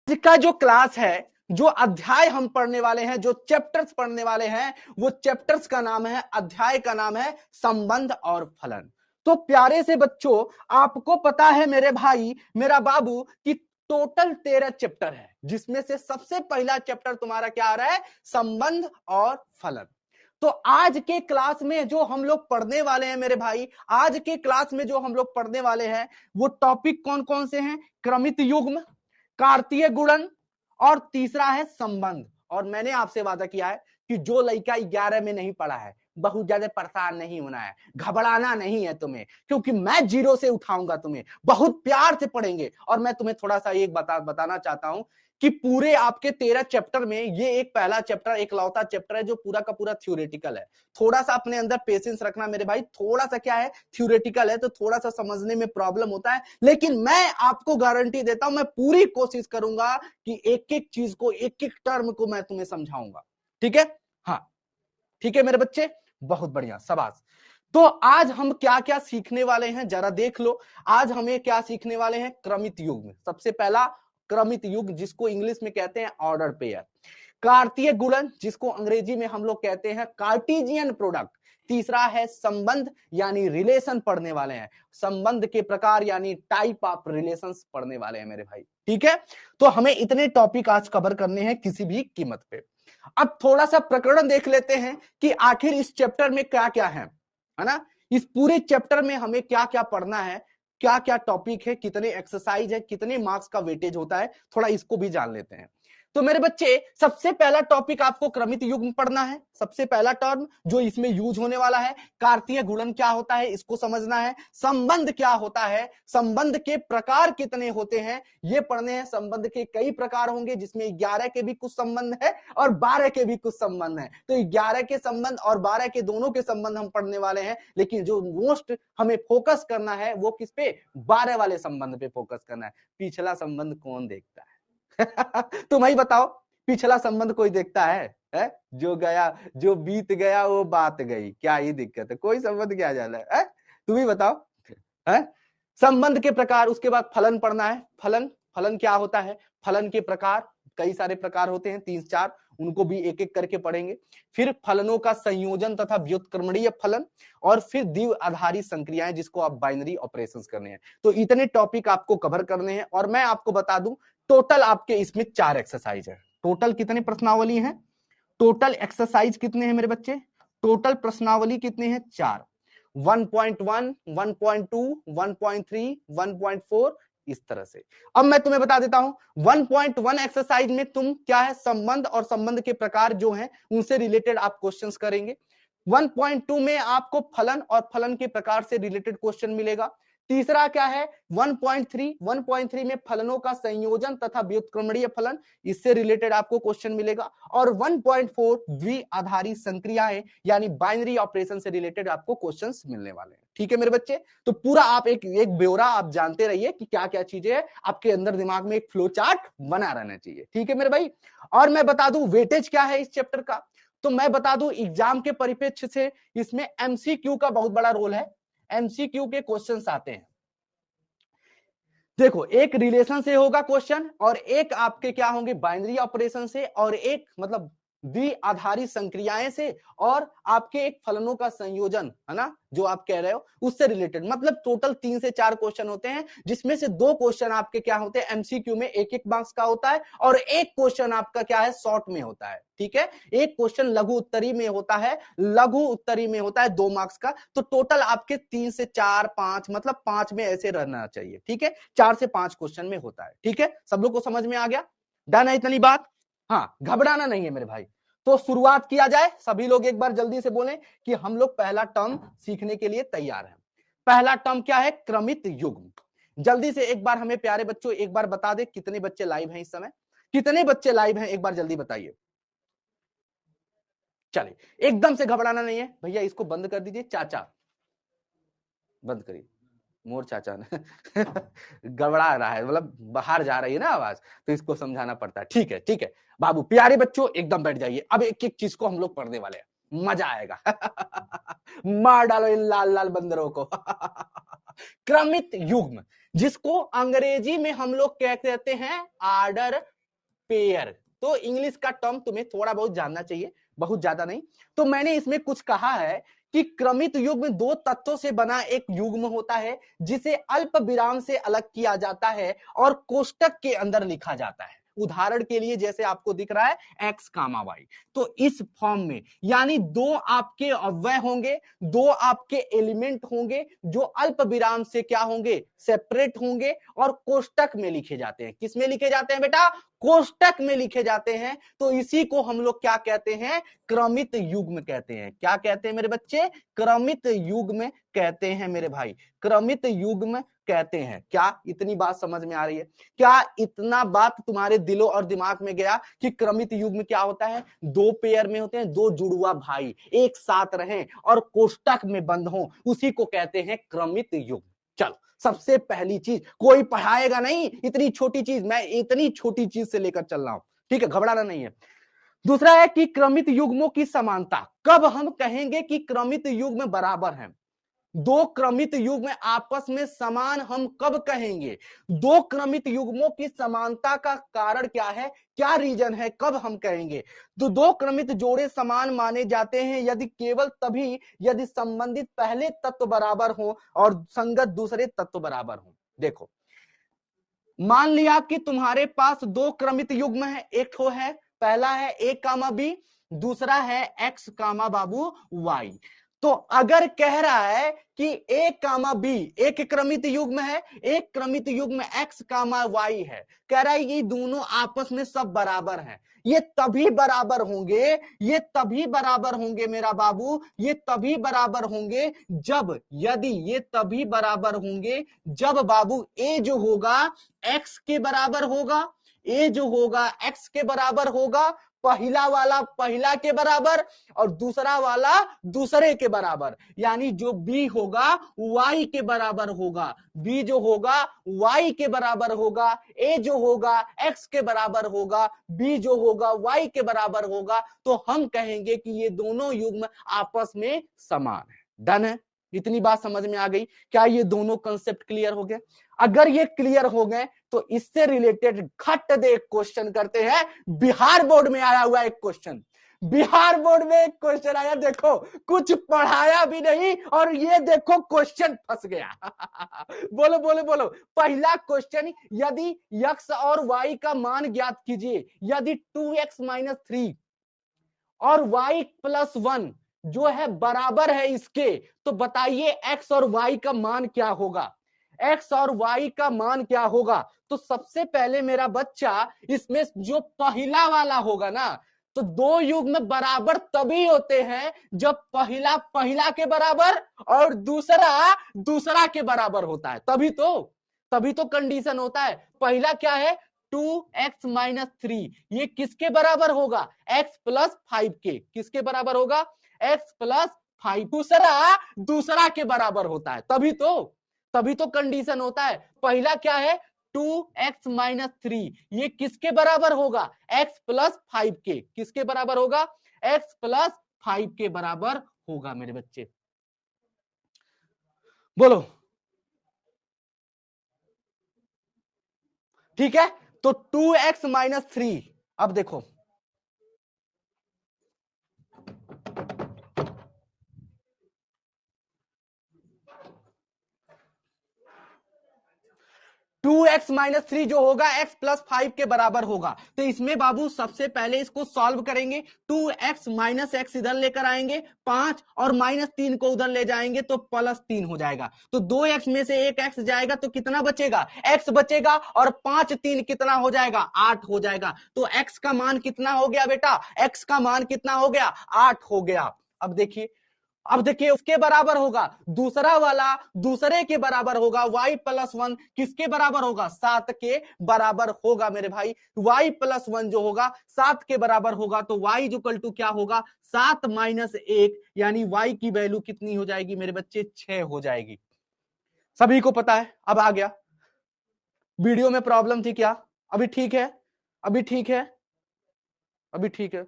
आज का जो क्लास है, जो अध्याय हम पढ़ने वाले हैं, जो चैप्टर्स पढ़ने वाले हैं, वो चैप्टर्स का नाम है, अध्याय का नाम है संबंध और फलन। तो प्यारे से बच्चों, आपको पता है मेरे भाई, मेरा बाबू, कि टोटल 13 चैप्टर है, जिसमें से सबसे पहला चैप्टर तुम्हारा क्या आ रहा है? संबंध और फलन। तो आज के क्लास में जो हम लोग पढ़ने वाले हैं मेरे भाई, आज के क्लास में जो हम लोग पढ़ने वाले हैं, वो टॉपिक कौन कौन से हैं? क्रमित युग्म, कार्तीय गुणन, और तीसरा है संबंध। और मैंने आपसे वादा किया है कि जो लड़का 11 में नहीं पढ़ा है, बहुत ज्यादा परेशान नहीं होना है, घबराना नहीं है तुम्हें, क्योंकि मैं जीरो से उठाऊंगा तुम्हें, बहुत प्यार से पढ़ेंगे। और मैं तुम्हें थोड़ा सा एक बताना चाहता हूं कि पूरे आपके 13 चैप्टर में ये एक पहला चैप्टर, एक लौता चैप्टर है जो पूरा का पूरा थ्योरेटिकल है। थोड़ा सा अपने अंदर पेशेंस रखना मेरे भाई, थोड़ा सा क्या है, थ्योरेटिकल है, तो थोड़ा सा समझने में प्रॉब्लम होता है, लेकिन मैं आपको गारंटी देता हूं, मैं पूरी कोशिश करूंगा कि एक एक चीज को, एक एक टर्म को मैं तुम्हें समझाऊंगा। ठीक है? हाँ, ठीक है मेरे बच्चे, बहुत बढ़िया, शाबाश। तो आज हम क्या क्या सीखने वाले हैं जरा देख लो। आज हमें क्या सीखने वाले हैं? क्रमित युग्म। सबसे पहला क्रमित युग्म, जिसको इंग्लिश में कहते हैं ऑर्डर पेयर। कार्तीय गुणन, जिसको अंग्रेजी में हम लोग कहते हैं कार्टेशियन प्रोडक्ट। तीसरा है संबंध, यानी रिलेशन पढ़ने वाले हैं, संबंध के प्रकार यानी टाइप ऑफ रिलेशंस पढ़ने वाले हैं मेरे भाई। ठीक है? तो हमें इतने टॉपिक आज कवर करने हैं किसी भी कीमत पे। अब थोड़ा सा प्रकरण देख लेते हैं कि आखिर इस चैप्टर में क्या क्या है ना? इस पूरे चैप्टर में हमें क्या क्या पढ़ना है, क्या क्या टॉपिक है, कितने एक्सरसाइज है, कितने मार्क्स का वेटेज होता है, थोड़ा इसको भी जान लेते हैं। तो मेरे बच्चे, सबसे पहला टॉपिक आपको क्रमित युग्म पढ़ना है। सबसे पहला टर्म जो इसमें यूज होने वाला है, कार्तीय गुणन क्या होता है इसको समझना है। संबंध क्या होता है, संबंध के प्रकार कितने होते हैं ये पढ़ने हैं। संबंध के कई प्रकार होंगे, जिसमें 11 के भी कुछ संबंध है और 12 के भी कुछ संबंध है। तो 11 के संबंध और 12 के दोनों के संबंध हम पढ़ने वाले हैं, लेकिन जो मोस्ट हमें फोकस करना है वो किस पे? 12 वाले संबंध पे फोकस करना है। पिछला संबंध कौन देखता है? तुम ही बताओ, पिछला संबंध कोई देखता है? जो गया, जो बीत गया वो बात गई, क्या ही दिक्कत है? कोई संबंध क्या जाना है? तुम ही बताओ। है? संबंध के प्रकार, उसके बाद फलन पढ़ना है। फलन, फलन क्या होता है? फलन के प्रकार कई सारे प्रकार होते हैं, 3-4, उनको भी एक एक करके पढ़ेंगे। फिर फलनों का संयोजन तथा व्युत्क्रमणीय फलन, और फिर द्विव आधारित संक्रियाएं, जिसको आप बाइनरी ऑपरेशंस करने हैं। तो इतने टॉपिक आपको कवर करने हैं। और मैं आपको बता दूं, टोटल आपके इसमें 4 एक्सरसाइज है। टोटल कितने प्रश्नावली हैं? टोटल एक्सरसाइज कितने हैं मेरे बच्चे? टोटल प्रश्नावली कितने हैं? 4। 1.1, 1.2, 1.3, 1.4, इस तरह से। अब मैं तुम्हें बता देता हूं, 1.1 एक्सरसाइज में तुम क्या है, संबंध और संबंध के प्रकार जो हैं उनसे रिलेटेड आप क्वेश्चंस करेंगे। 1.2 में आपको फलन और फलन के प्रकार से रिलेटेड क्वेश्चन मिलेगा। तीसरा क्या है? 1.3 में फलनों का संयोजन तथा व्युत्क्रमणीय फलन, इससे रिलेटेड आपको क्वेश्चन मिलेगा। और 1.4 द्विआधारित संक्रियाएं यानी बाइनरी ऑपरेशन से रिलेटेड आपको क्वेश्चंस मिलने वाले हैं। ठीक है मेरे बच्चे? तो पूरा आप एक ब्यौरा आप जानते रहिए कि क्या क्या चीजें हैं, आपके अंदर दिमाग में एक फ्लो चार्ट बना रहना चाहिए। ठीक है मेरे भाई? और मैं बता दूं वेटेज क्या है इस चैप्टर का। तो मैं बता दूं, एग्जाम के परिप्रेक्ष्य से इसमें एमसीक्यू का बहुत बड़ा रोल है। एमसीक्यू के क्वेश्चंस आते हैं। देखो, एक रिलेशन से होगा क्वेश्चन, और एक आपके क्या होंगे, बाइनरी ऑपरेशन से, और एक मतलब द्विआधारित संक्रियाएं से, और आपके एक फलनों का संयोजन, है ना, जो आप कह रहे हो उससे रिलेटेड। मतलब टोटल 3 से 4 क्वेश्चन होते हैं, जिसमें से 2 क्वेश्चन आपके क्या होते हैं, एमसीक्यू में 1-1 मार्क्स का होता है, और एक क्वेश्चन आपका क्या है, शॉर्ट में होता है। ठीक है? एक क्वेश्चन लघु उत्तरी में होता है, लघु उत्तरी में होता है 2 मार्क्स का। तो टोटल आपके 3 से 4, 5, मतलब 5 में ऐसे रहना चाहिए। ठीक है? 4 से 5 क्वेश्चन में होता है। ठीक है? सब लोग को समझ में आ गया? डन है इतनी बात? हाँ, घबराना नहीं है मेरे भाई। तो शुरुआत किया जाए। सभी लोग एक बार जल्दी से बोलें कि हम लोग पहला टर्म सीखने के लिए तैयार हैं। पहला टर्म क्या है? क्रमित युग्म। जल्दी से एक बार हमें प्यारे बच्चों एक बार बता दे, कितने बच्चे लाइव हैं इस समय? कितने बच्चे लाइव हैं, एक बार जल्दी बताइए। चलिए, एकदम से घबराना नहीं है भैया, इसको बंद कर दीजिए। चाचा बंद करिए, मोर चाचा ने गड़बड़ा रहा है, मतलब बाहर जा रही है ना आवाज, तो इसको समझाना पड़ता है। ठीक है, ठीक है बाबू, प्यारे बच्चों एकदम बैठ जाइए। अब एक एक चीज को हम लोग पढ़ने वाले हैं, मजा आएगा। मार डालो इन लाल लाल बंदरों को। क्रमित युग्म, जिसको अंग्रेजी में हम लोग क्या कहते हैं, आर्डर पेयर। तो इंग्लिश का टर्म तुम्हें थोड़ा बहुत जानना चाहिए, बहुत ज्यादा नहीं। तो मैंने इसमें कुछ कहा है कि क्रमित युग्म दो तत्वों से बना एक युग्म होता है जिसे अल्प विराम से अलग किया जाता है और कोष्टक के अंदर लिखा जाता है। उदाहरण के लिए जैसे आपको दिख रहा है एक्स कामा वाई, तो इस फॉर्म में, यानी दो आपके अव्यय होंगे, दो आपके एलिमेंट होंगे जो अल्प विराम से क्या होंगे, सेपरेट होंगे और कोष्टक में लिखे जाते हैं। किस में लिखे जाते हैं बेटा, कोष्टक में लिखे जाते हैं। तो इसी को हम लोग क्या कहते हैं, क्रमित युग्म कहते हैं। क्या कहते हैं मेरे बच्चे, क्रमित युग्म कहते हैं मेरे भाई, क्रमित युग्म कहते हैं। क्या इतनी बात समझ में आ रही है? क्या इतना बात तुम्हारे दिलों और दिमाग में गया कि क्रमित युग्म क्या होता है? दो पेयर में होते हैं, दो जुड़वा भाई एक साथ रहें और कोष्टक में बंद हो, उसी को कहते हैं क्रमित युग्म। चलो, सबसे पहली चीज, कोई पढ़ाएगा नहीं इतनी छोटी चीज, मैं इतनी छोटी चीज से लेकर चल रहा हूं, ठीक है, घबराना नहीं है। दूसरा है कि क्रमित युग्मों की समानता। कब हम कहेंगे कि क्रमित युग्म बराबर हैं? दो क्रमित युग्म आपस में समान हम कब कहेंगे? दो क्रमित युग्मों की समानता का कारण क्या है, क्या रीजन है, कब हम कहेंगे? तो दो क्रमित जोड़े समान माने जाते हैं यदि केवल तभी यदि संबंधित पहले तत्व बराबर हो और संगत दूसरे तत्व बराबर हो। देखो, मान लिया कि तुम्हारे पास दो क्रमित युग्म है, एक ठो है, पहला है ए कामा बी, दूसरा है एक्स कामा बाबू वाई। तो अगर कह रहा है कि ए कामा बी एक क्रमित युग्म है, एक क्रमित युग्म एक्स कामा वाई है, कह रहा है ये दोनों आपस में सब बराबर हैं, ये तभी बराबर होंगे, ये तभी बराबर होंगे मेरा बाबू, ये तभी बराबर होंगे जब, यदि ये तभी बराबर होंगे जब बाबू ए जो होगा एक्स के बराबर होगा, ए जो होगा एक्स के बराबर होगा, पहला वाला पहला के बराबर और दूसरा वाला दूसरे के बराबर, यानी जो बी होगा वाई के बराबर होगा, बी जो होगा वाई के बराबर होगा, ए जो होगा एक्स के बराबर होगा, बी जो होगा वाई के बराबर होगा, तो हम कहेंगे कि ये दोनों युग्म आपस में समान है। डन है? इतनी बात समझ में आ गई? क्या ये दोनों कंसेप्ट क्लियर हो गए? अगर ये क्लियर हो गए तो इससे रिलेटेड खट दे एक क्वेश्चन करते हैं। बिहार बोर्ड में आया हुआ एक क्वेश्चन, बिहार बोर्ड में एक क्वेश्चन आया, देखो कुछ पढ़ाया भी नहीं और ये देखो क्वेश्चन फंस गया। बोलो बोलो बोलो। पहला क्वेश्चन, यदि x और y का मान ज्ञात कीजिए, यदि 2x-3 और y+1 जो है बराबर है इसके, तो बताइए x और y का मान क्या होगा, x और y का मान क्या होगा? तो सबसे पहले मेरा बच्चा इसमें जो पहला वाला होगा ना, तो दो युग्म बराबर तभी होते हैं जब पहला पहला के बराबर और दूसरा दूसरा के बराबर होता है, तभी तो कंडीशन होता है। पहला क्या है, 2x-3, ये किसके बराबर होगा, x+5 के, किसके बराबर होगा, x+5। दूसरा दूसरा के बराबर होता है, तभी तो कंडीशन होता है। पहला क्या है, 2x-3, ये किसके बराबर होगा, x+5 के, किसके बराबर होगा, x+5 के बराबर होगा मेरे बच्चे। बोलो, ठीक है? तो 2x-3, अब देखो 2x-3 जो होगा x+5 के बराबर होगा। तो इसमें बाबू सबसे पहले इसको सॉल्व करेंगे, 2x-x इधर लेकर आएंगे 5 और -3 को उधर ले जाएंगे तो +3 हो जाएगा। तो 2x में से एक x जाएगा तो कितना बचेगा, x बचेगा, और 5 3 कितना हो जाएगा, 8 हो जाएगा। तो x का मान कितना हो गया बेटा, x का मान कितना हो गया, 8 हो गया। अब देखिए उसके बराबर होगा, दूसरा वाला दूसरे के बराबर होगा, y+1 किसके बराबर होगा, 7 के बराबर होगा मेरे भाई। y+1 जो होगा 7 के बराबर होगा, तो y इक्वल टू क्या होगा, 7 - 1, यानी y की वैल्यू कितनी हो जाएगी मेरे बच्चे, 6 हो जाएगी। सभी को पता है, अब आ गया। वीडियो में प्रॉब्लम थी क्या, अभी ठीक है, अभी ठीक है, अभी ठीक है?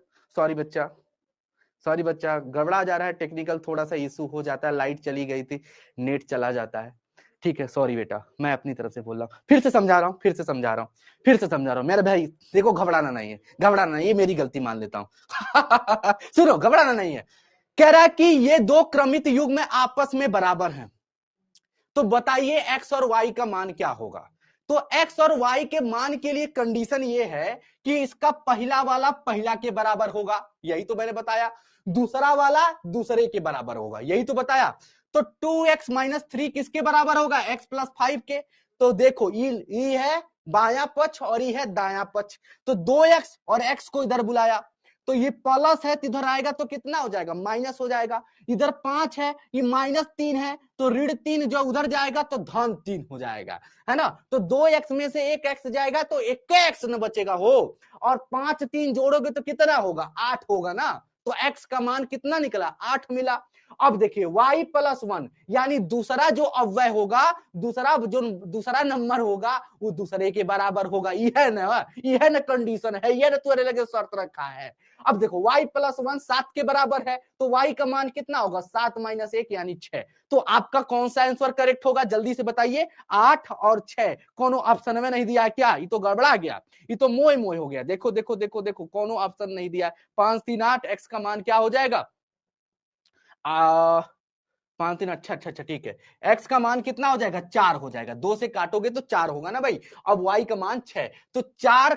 सॉरी बच्चा, गड़बड़ा जा रहा है, टेक्निकल थोड़ा सा इशू हो जाता है, लाइट चली गई थी, नेट चला जाता है। ठीक है, सॉरी बेटा, मैं अपनी तरफ से बोल रहा हूँ, फिर से समझा रहा हूँ, फिर से समझा रहा हूँ, फिर से समझा रहा हूँ मेरे भाई। देखो घबराना नहीं है, घबराना नहीं है, मेरी गलती मान लेता हूँ। सुनो, घबराना नहीं है। कह रहा है कि ये दो क्रमित युग्म आपस में बराबर हैं, तो बताइए एक्स और वाई का मान क्या होगा। तो एक्स और वाई के मान के लिए कंडीशन ये है कि इसका पहला वाला पहला के बराबर होगा, यही तो मैंने बताया। दूसरा वाला दूसरे के बराबर होगा, यही तो बताया। तो 2x-3 किसके बराबर होगा, x+5 के। तो देखो ई है बायां पक्ष और ये है दायां पक्ष, तो 2x और x को इधर बुलाया, तो ये प्लस है तो इधर आएगा तो कितना हो जाएगा, माइनस हो जाएगा। इधर 5 है, ये -3 है, तो ऋण 3 जो उधर जाएगा तो धन 3 हो जाएगा, है ना। तो 2x में से एक x जाएगा तो एक x न बचेगा हो, और 5 3 जोड़ोगे तो कितना होगा, 8 होगा ना। तो x का मान कितना निकला, 8 मिला। अब देखिए y+1 यानी दूसरा जो अव्यय होगा, दूसरा नंबर होगा वो दूसरे के बराबर होगा। यह न कंडीशन है, यह न तुम्हारे लगे शर्त रखा है। अब देखो y+1 7 के बराबर है, तो y का मान कितना होगा, 7 - 1 यानी 6। तो आपका कौन सा आंसर करेक्ट होगा, जल्दी से बताइए। 8 और 6 कोनो ऑप्शन में नहीं दिया है क्या, ये तो गड़बड़ा गया, ये तो मोए मोए हो गया। देखो देखो देखो देखो, कोनो ऑप्शन नहीं दिया। 5 3 8, x का मान क्या हो जाएगा, 5 3, अच्छा अच्छा अच्छा, ठीक है। x का मान कितना हो जाएगा, 4 हो जाएगा। 2 से काटोगे तो 4 होगा ना भाई। अब y का मान 6, तो 4,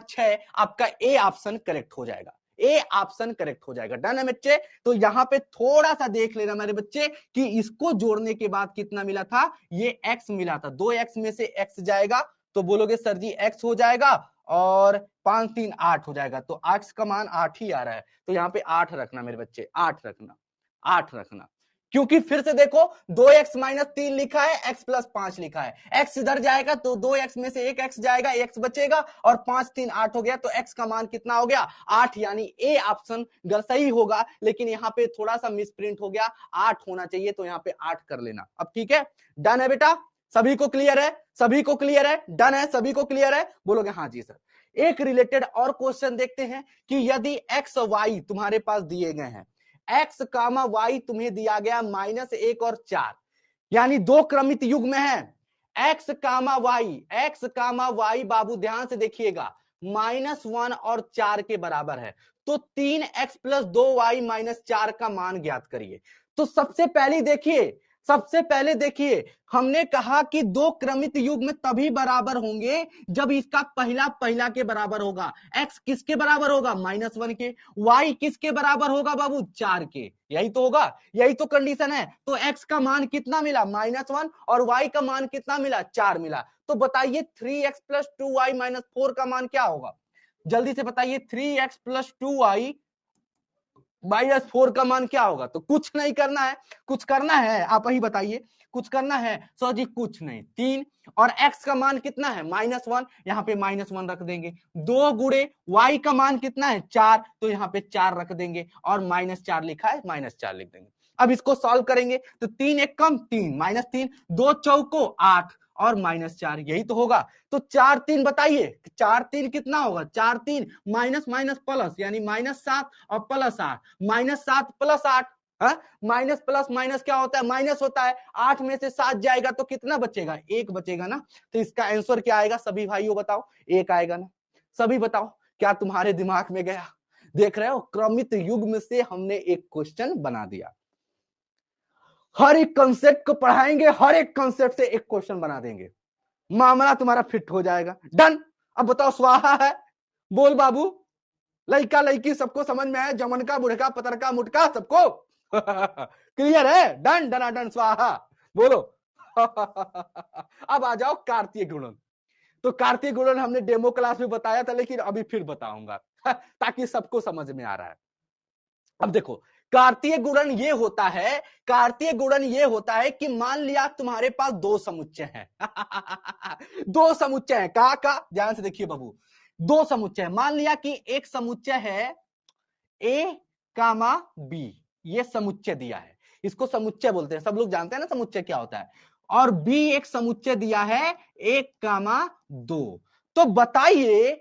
6 आपका ए ऑप्शन करेक्ट हो जाएगा, ए ऑप्शन करेक्ट हो जाएगा। डन है बच्चे। तो यहाँ पे थोड़ा सा देख लेना मेरे बच्चे कि इसको जोड़ने के बाद कितना मिला था, ये x मिला था। 2x में से x जाएगा तो बोलोगे सर जी x हो जाएगा, और 5 3 8 हो जाएगा, तो x का मान 8 ही आ रहा है। तो यहाँ पे 8 रखना मेरे बच्चे, 8 रखना, 8 रखना। क्योंकि फिर से देखो 2x-3 लिखा है, x+5 लिखा है, x इधर जाएगा तो 2x में से एक x जाएगा, x बचेगा, और 5 3 8 हो गया, तो x का मान कितना हो गया, 8, यानी ए ऑप्शन सही होगा। लेकिन यहाँ पे थोड़ा सा मिसप्रिंट हो गया, 8 होना चाहिए, तो यहाँ पे 8 कर लेना। अब ठीक है, डन है बेटा, सभी को क्लियर है, सभी को क्लियर है, डन है, सभी को क्लियर है, बोलोगे हाँ जी सर। एक रिलेटेड और क्वेश्चन देखते हैं कि यदि x y तुम्हारे पास दिए गए हैं, x, y तुम्हें दिया गया -1 और 4, यानी दो क्रमित युग्म है। x, y बाबू ध्यान से देखिएगा, -1 और 4 के बराबर है, तो 3x + 2y - 4 का मान ज्ञात करिए। तो सबसे पहले देखिए, हमने कहा कि दो क्रमित युग्म तभी बराबर होंगे जब इसका पहला पहला के बराबर होगा। x किसके बराबर होगा, -1 के। y किसके बराबर होगा बाबू, 4 के। यही तो होगा, यही तो कंडीशन है। तो x का मान कितना मिला, -1, और y का मान कितना मिला, 4 मिला। तो बताइए 3x + 2y - 4 का मान क्या होगा, जल्दी से बताइए। 3x + 2y -4 का मान क्या होगा। तो कुछ नहीं करना है, कुछ करना है, आप ही बताइए, कुछ करना है सर जी, कुछ नहीं। 3 और x का मान कितना है, -1, यहाँ पे -1 रख देंगे। 2 गुणे y का मान कितना है, 4, तो यहाँ पे 4 रख देंगे, और -4 लिखा है, -4 लिख देंगे। अब इसको सॉल्व करेंगे तो 3 1 कम 3, -3, 2 चौको 8, और -4, यही तो होगा। तो 4 3 बताइए, 4 3 कितना होगा, 4 3 माइनस माइनस प्लस, यानी -7 और +8, -7 + 8, माइनस प्लस माइनस क्या होता है, माइनस होता है। 8 में से 7 जाएगा तो कितना बचेगा, 1 बचेगा ना। तो इसका आंसर क्या आएगा, सभी भाइयों बताओ, 1 आएगा ना। सभी बताओ, क्या तुम्हारे दिमाग में गया, देख रहे हो, क्रमित युग्म से हमने एक क्वेश्चन बना दिया। हर एक कंसेप्ट को पढ़ाएंगे, हर एक कंसेप्ट से एक क्वेश्चन बना देंगे, मामला तुम्हारा फिट हो जाएगा। डन। अब बताओ, स्वाहा है, बोल बाबू, लड़का लड़की सबको समझ में है, जमन का बुढ़का पतर का मुटका सबको क्लियर है, डन डना डन स्वाहा, बोलो। अब आ जाओ कार्तीय गुणन। तो कार्तीय गुणन हमने डेमो क्लास में बताया था, लेकिन अभी फिर बताऊंगा ताकि सबको समझ में आ रहा है। अब देखो, कार्तीय गुणन ये होता है, कार्तीय गुणन ये होता है कि मान लिया तुम्हारे पास दो समुच्चय हैं दो समुच्चय हैं, का ध्यान से देखिए बाबू, दो समुच्चय। मान लिया कि एक समुच्चय है a, b, ये समुच्चय दिया है, इसको समुच्चय बोलते हैं, सब लोग जानते हैं ना समुच्चय क्या होता है। और b एक समुच्चय दिया है 1, 2। तो बताइए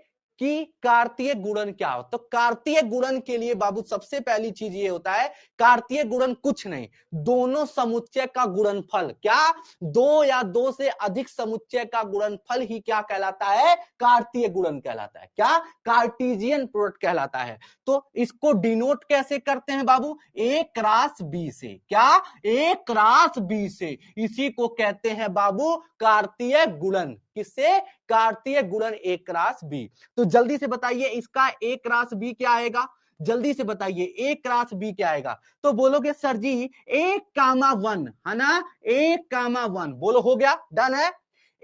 कि कार्तीय गुणन क्या हो। तो कार्तीय गुणन के लिए बाबू सबसे पहली चीज ये होता है, कार्तीय गुणन कुछ नहीं, दोनों समुच्चय का गुणनफल। क्या? दो या दो से अधिक समुच्चय का गुणनफल ही क्या कहलाता है? कार्तीय गुणन कहलाता है। क्या? कार्टेशियन प्रोडक्ट कहलाता है। तो इसको डिनोट कैसे करते हैं बाबू? ए क्रॉस बी से। क्या? ए क्रॉस बी से। इसी को कहते हैं बाबू कार्तीय गुणन। किससे? कार्तीय गुणन ए क्रॉस बी। तो जल्दी से बताइए इसका ए क्रॉस बी क्या आएगा? जल्दी से बताइए ए क्रॉस बी क्या आएगा? तो बोलोगे सर जी 1,1 है ना, 1,1 बोलो, हो गया, डन है।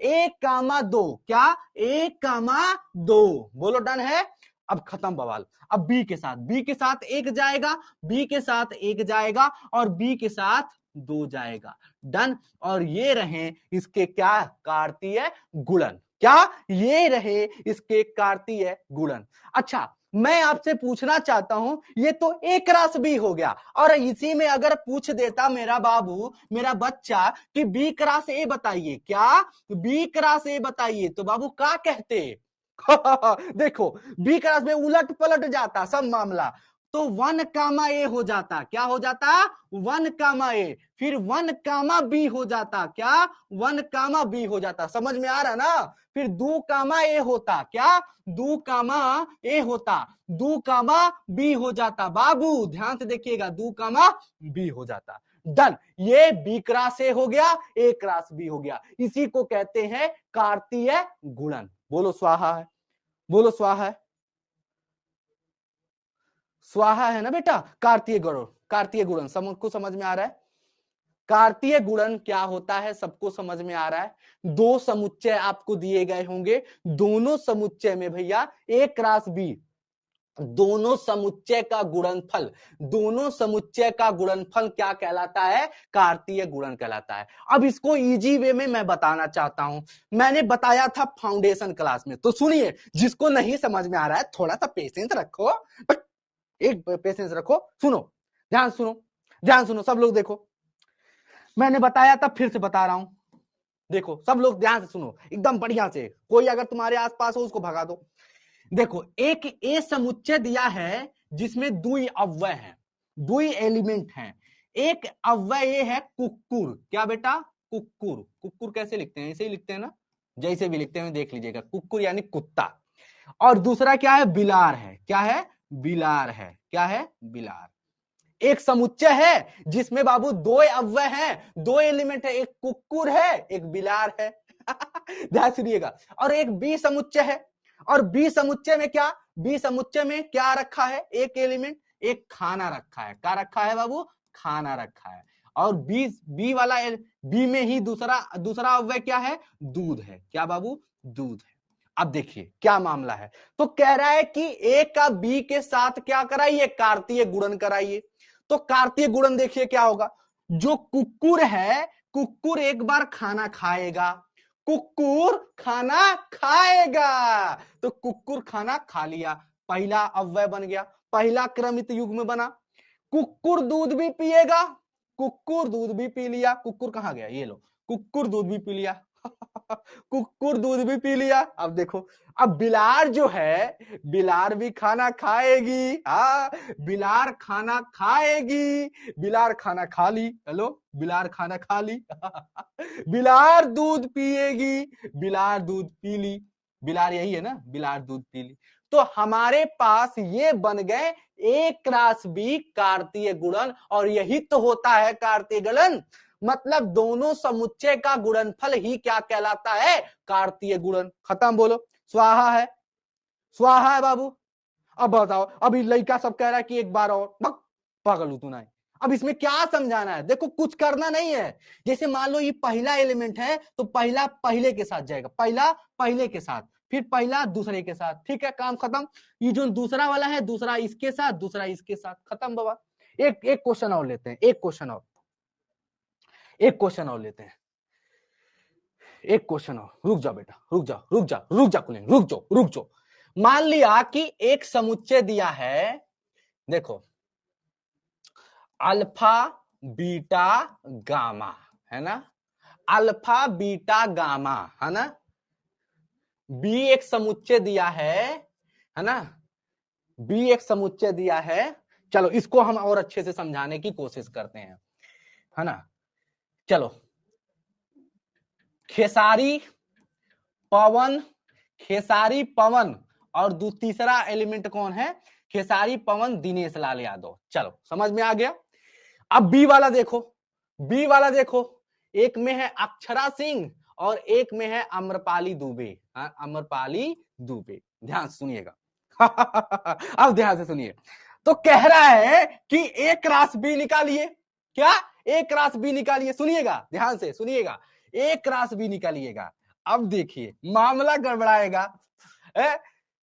1,2 क्या? 1,2 बोलो, डन है। अब खत्म बवाल। अब बी के साथ एक जाएगा, बी के साथ एक जाएगा और बी के साथ 2 जाएगा, डन। और ये रहे इसके क्या? कार्तीय गुणन। क्या? ये रहे इसके कार्तीय गुणन। अच्छा, मैं आपसे पूछना चाहता हूं, ये तो ए क्रॉस बी हो गया, और इसी में अगर पूछ देता मेरा बाबू, मेरा बच्चा, कि बी क्रॉस ए बताइए, क्या? बी क्रॉस ए बताइए, तो बाबू क्या कहते? देखो, बी क्रॉस में उलट पलट जाता सब मामला। तो 1, ए हो जाता। क्या हो जाता? 1, ए। फिर 1, बी हो जाता। क्या? 1, बी हो जाता। समझ में आ रहा ना? फिर 2, ए होता। क्या? 2, ए होता। 2, बी हो जाता। बाबू ध्यान से देखिएगा, 2, बी हो जाता। डन। ये बी क्रॉस ए हो गया, ए क्रॉस बी हो गया। इसी को कहते हैं कार्तीय गुणन। बोलो स्वाहा है, बोलो स्वाहा है। स्वाहा है ना बेटा? कार्तीय गुणन, कार्तीय गुणन सबको समझ में आ रहा है? कार्तीय गुणन क्या होता है सबको समझ में आ रहा है? दो समुच्चय आपको दिए गए होंगे, दोनों समुच्चय में भैया ए क्रॉस बी, दोनों समुच्चय का गुणनफल, दोनों समुच्चय का गुणनफल क्या कहलाता है? कार्तीय गुणन कहलाता है। अब इसको इजी वे में मैं बताना चाहता हूं। मैंने बताया था फाउंडेशन क्लास में, तो सुनिए, जिसको नहीं समझ में आ रहा है थोड़ा सा पेशेंस रखो, एक पेशेंस रखो, सुनो, ध्यान सुनो, ध्यान सुनो सब लोग। देखो, मैंने बताया था, फिर से बता रहा हूं। देखो सब लोग ध्यान से सुनो, एकदम बढ़िया से। कोई अगर तुम्हारे आसपास हो उसको भगा दो। देखो, एक ए समुच्चय दिया है जिसमें 2 अव्यय हैं, 2 एलिमेंट हैं। एक अव्यय ये है कुक्कुर। क्या बेटा? कुक्कुर। कुक्कुर कैसे लिखते हैं? ऐसे ही लिखते हैं ना, जैसे भी लिखते हैं देख लीजिएगा, कुक्कुर यानी कुत्ता। और दूसरा क्या है? बिलार है। क्या है? बिलार है। क्या है? बिलार। एक समुच्चय है जिसमें बाबू 2 अव्यय हैं, 2 एलिमेंट है, एक कुक्कुर है, एक बिलार है। ध्यान सुनिएगा। और एक बी समुच्चय है, और बी समुच्चय में क्या? बी समुच्चय में क्या रखा है? एक एलिमेंट, एक खाना रखा है। क्या रखा है बाबू? खाना रखा है। और बी वाला बी में ही दूसरा दूसरा अव्यय क्या है? दूध है। क्या बाबू? दूध है। अब देखिए क्या मामला है। तो कह रहा है कि ए का बी के साथ क्या कराइए? कार्तीय गुणन कराइए। तो कार्तीय गुणन देखिए क्या होगा। जो कुक्कुर है, कुक्कुर एक बार खाना खाएगा, कुक्कुर खाना खाएगा। तो कुक्कुर खाना खा लिया, पहला अव्यय बन गया, पहला क्रमित युग्म बना। कुक्कुर दूध भी पिएगा, कुक्कुर दूध भी पी लिया। कुक्कुर कहां गया? ये लो, कुक्कुर दूध भी पी लिया। कुक्कुर दूध भी पी लिया। अब देखो, अब बिलार जो है, बिलार भी खाना खाएगी। हाँ, बिलार खाना खाएगी, बिलार खाना खा ली। हेलो, बिलार खाना खा ली। बिलार दूध पिएगी, बिलार दूध पी ली। बिलार यही है ना, बिलार दूध पी ली। तो हमारे पास ये बन गए ए क्रॉस बी कार्तीय गुणन, और यही तो होता है कार्तीय गुणन। मतलब दोनों समुच्चय का गुणनफल ही क्या कहलाता है? कार्तीय गुणन। खत्म। बोलो स्वाहा है, स्वाहा है बाबू। अब बताओ, अभी लड़का सब कह रहा है कि एक बार और, पागल तू ना। अब इसमें क्या समझाना है? देखो, कुछ करना नहीं है। जैसे मान लो ये पहला एलिमेंट है, तो पहला पहले के साथ जाएगा, पहला पहले के साथ, फिर पहला दूसरे के साथ। ठीक है, काम खत्म। ये जो दूसरा वाला है, दूसरा इसके साथ, दूसरा इसके साथ, खत्म बाबा। एक एक क्वेश्चन और लेते हैं, एक क्वेश्चन और, एक क्वेश्चन और लेते हैं, एक क्वेश्चन और। रुक जाओ बेटा, रुक जाओ, रुक जाओ, रुक जाओ कुलीन, रुक जाओ, रुक जाओ। मान लिया कि एक समुच्चय दिया है, देखो, अल्फा बीटा गामा, है ना, अल्फा बीटा गामा, है ना। बी एक समुच्चय दिया है है ना, बी एक समुच्चय दिया है। चलो इसको हम और अच्छे से समझाने की कोशिश करते हैं, है ना। चलो, खेसारी पवन, खेसारी पवन और तीसरा एलिमेंट कौन है, खेसारी पवन दिनेश लाल यादव। चलो समझ में आ गया। अब बी वाला देखो, बी वाला देखो, एक में है अक्षरा सिंह और एक में है अम्रपाली दुबे। हाँ, अम्रपाली दुबे, ध्यान से सुनिएगा। अब ध्यान से सुनिए। तो कह रहा है कि ए क्रॉस बी निकालिए। क्या, ए क्रॉस बी निकालिए, सुनिएगा ध्यान से सुनिएगा, ए क्रॉस बी निकालिएगा। अब देखिए मामला गड़बड़ाएगा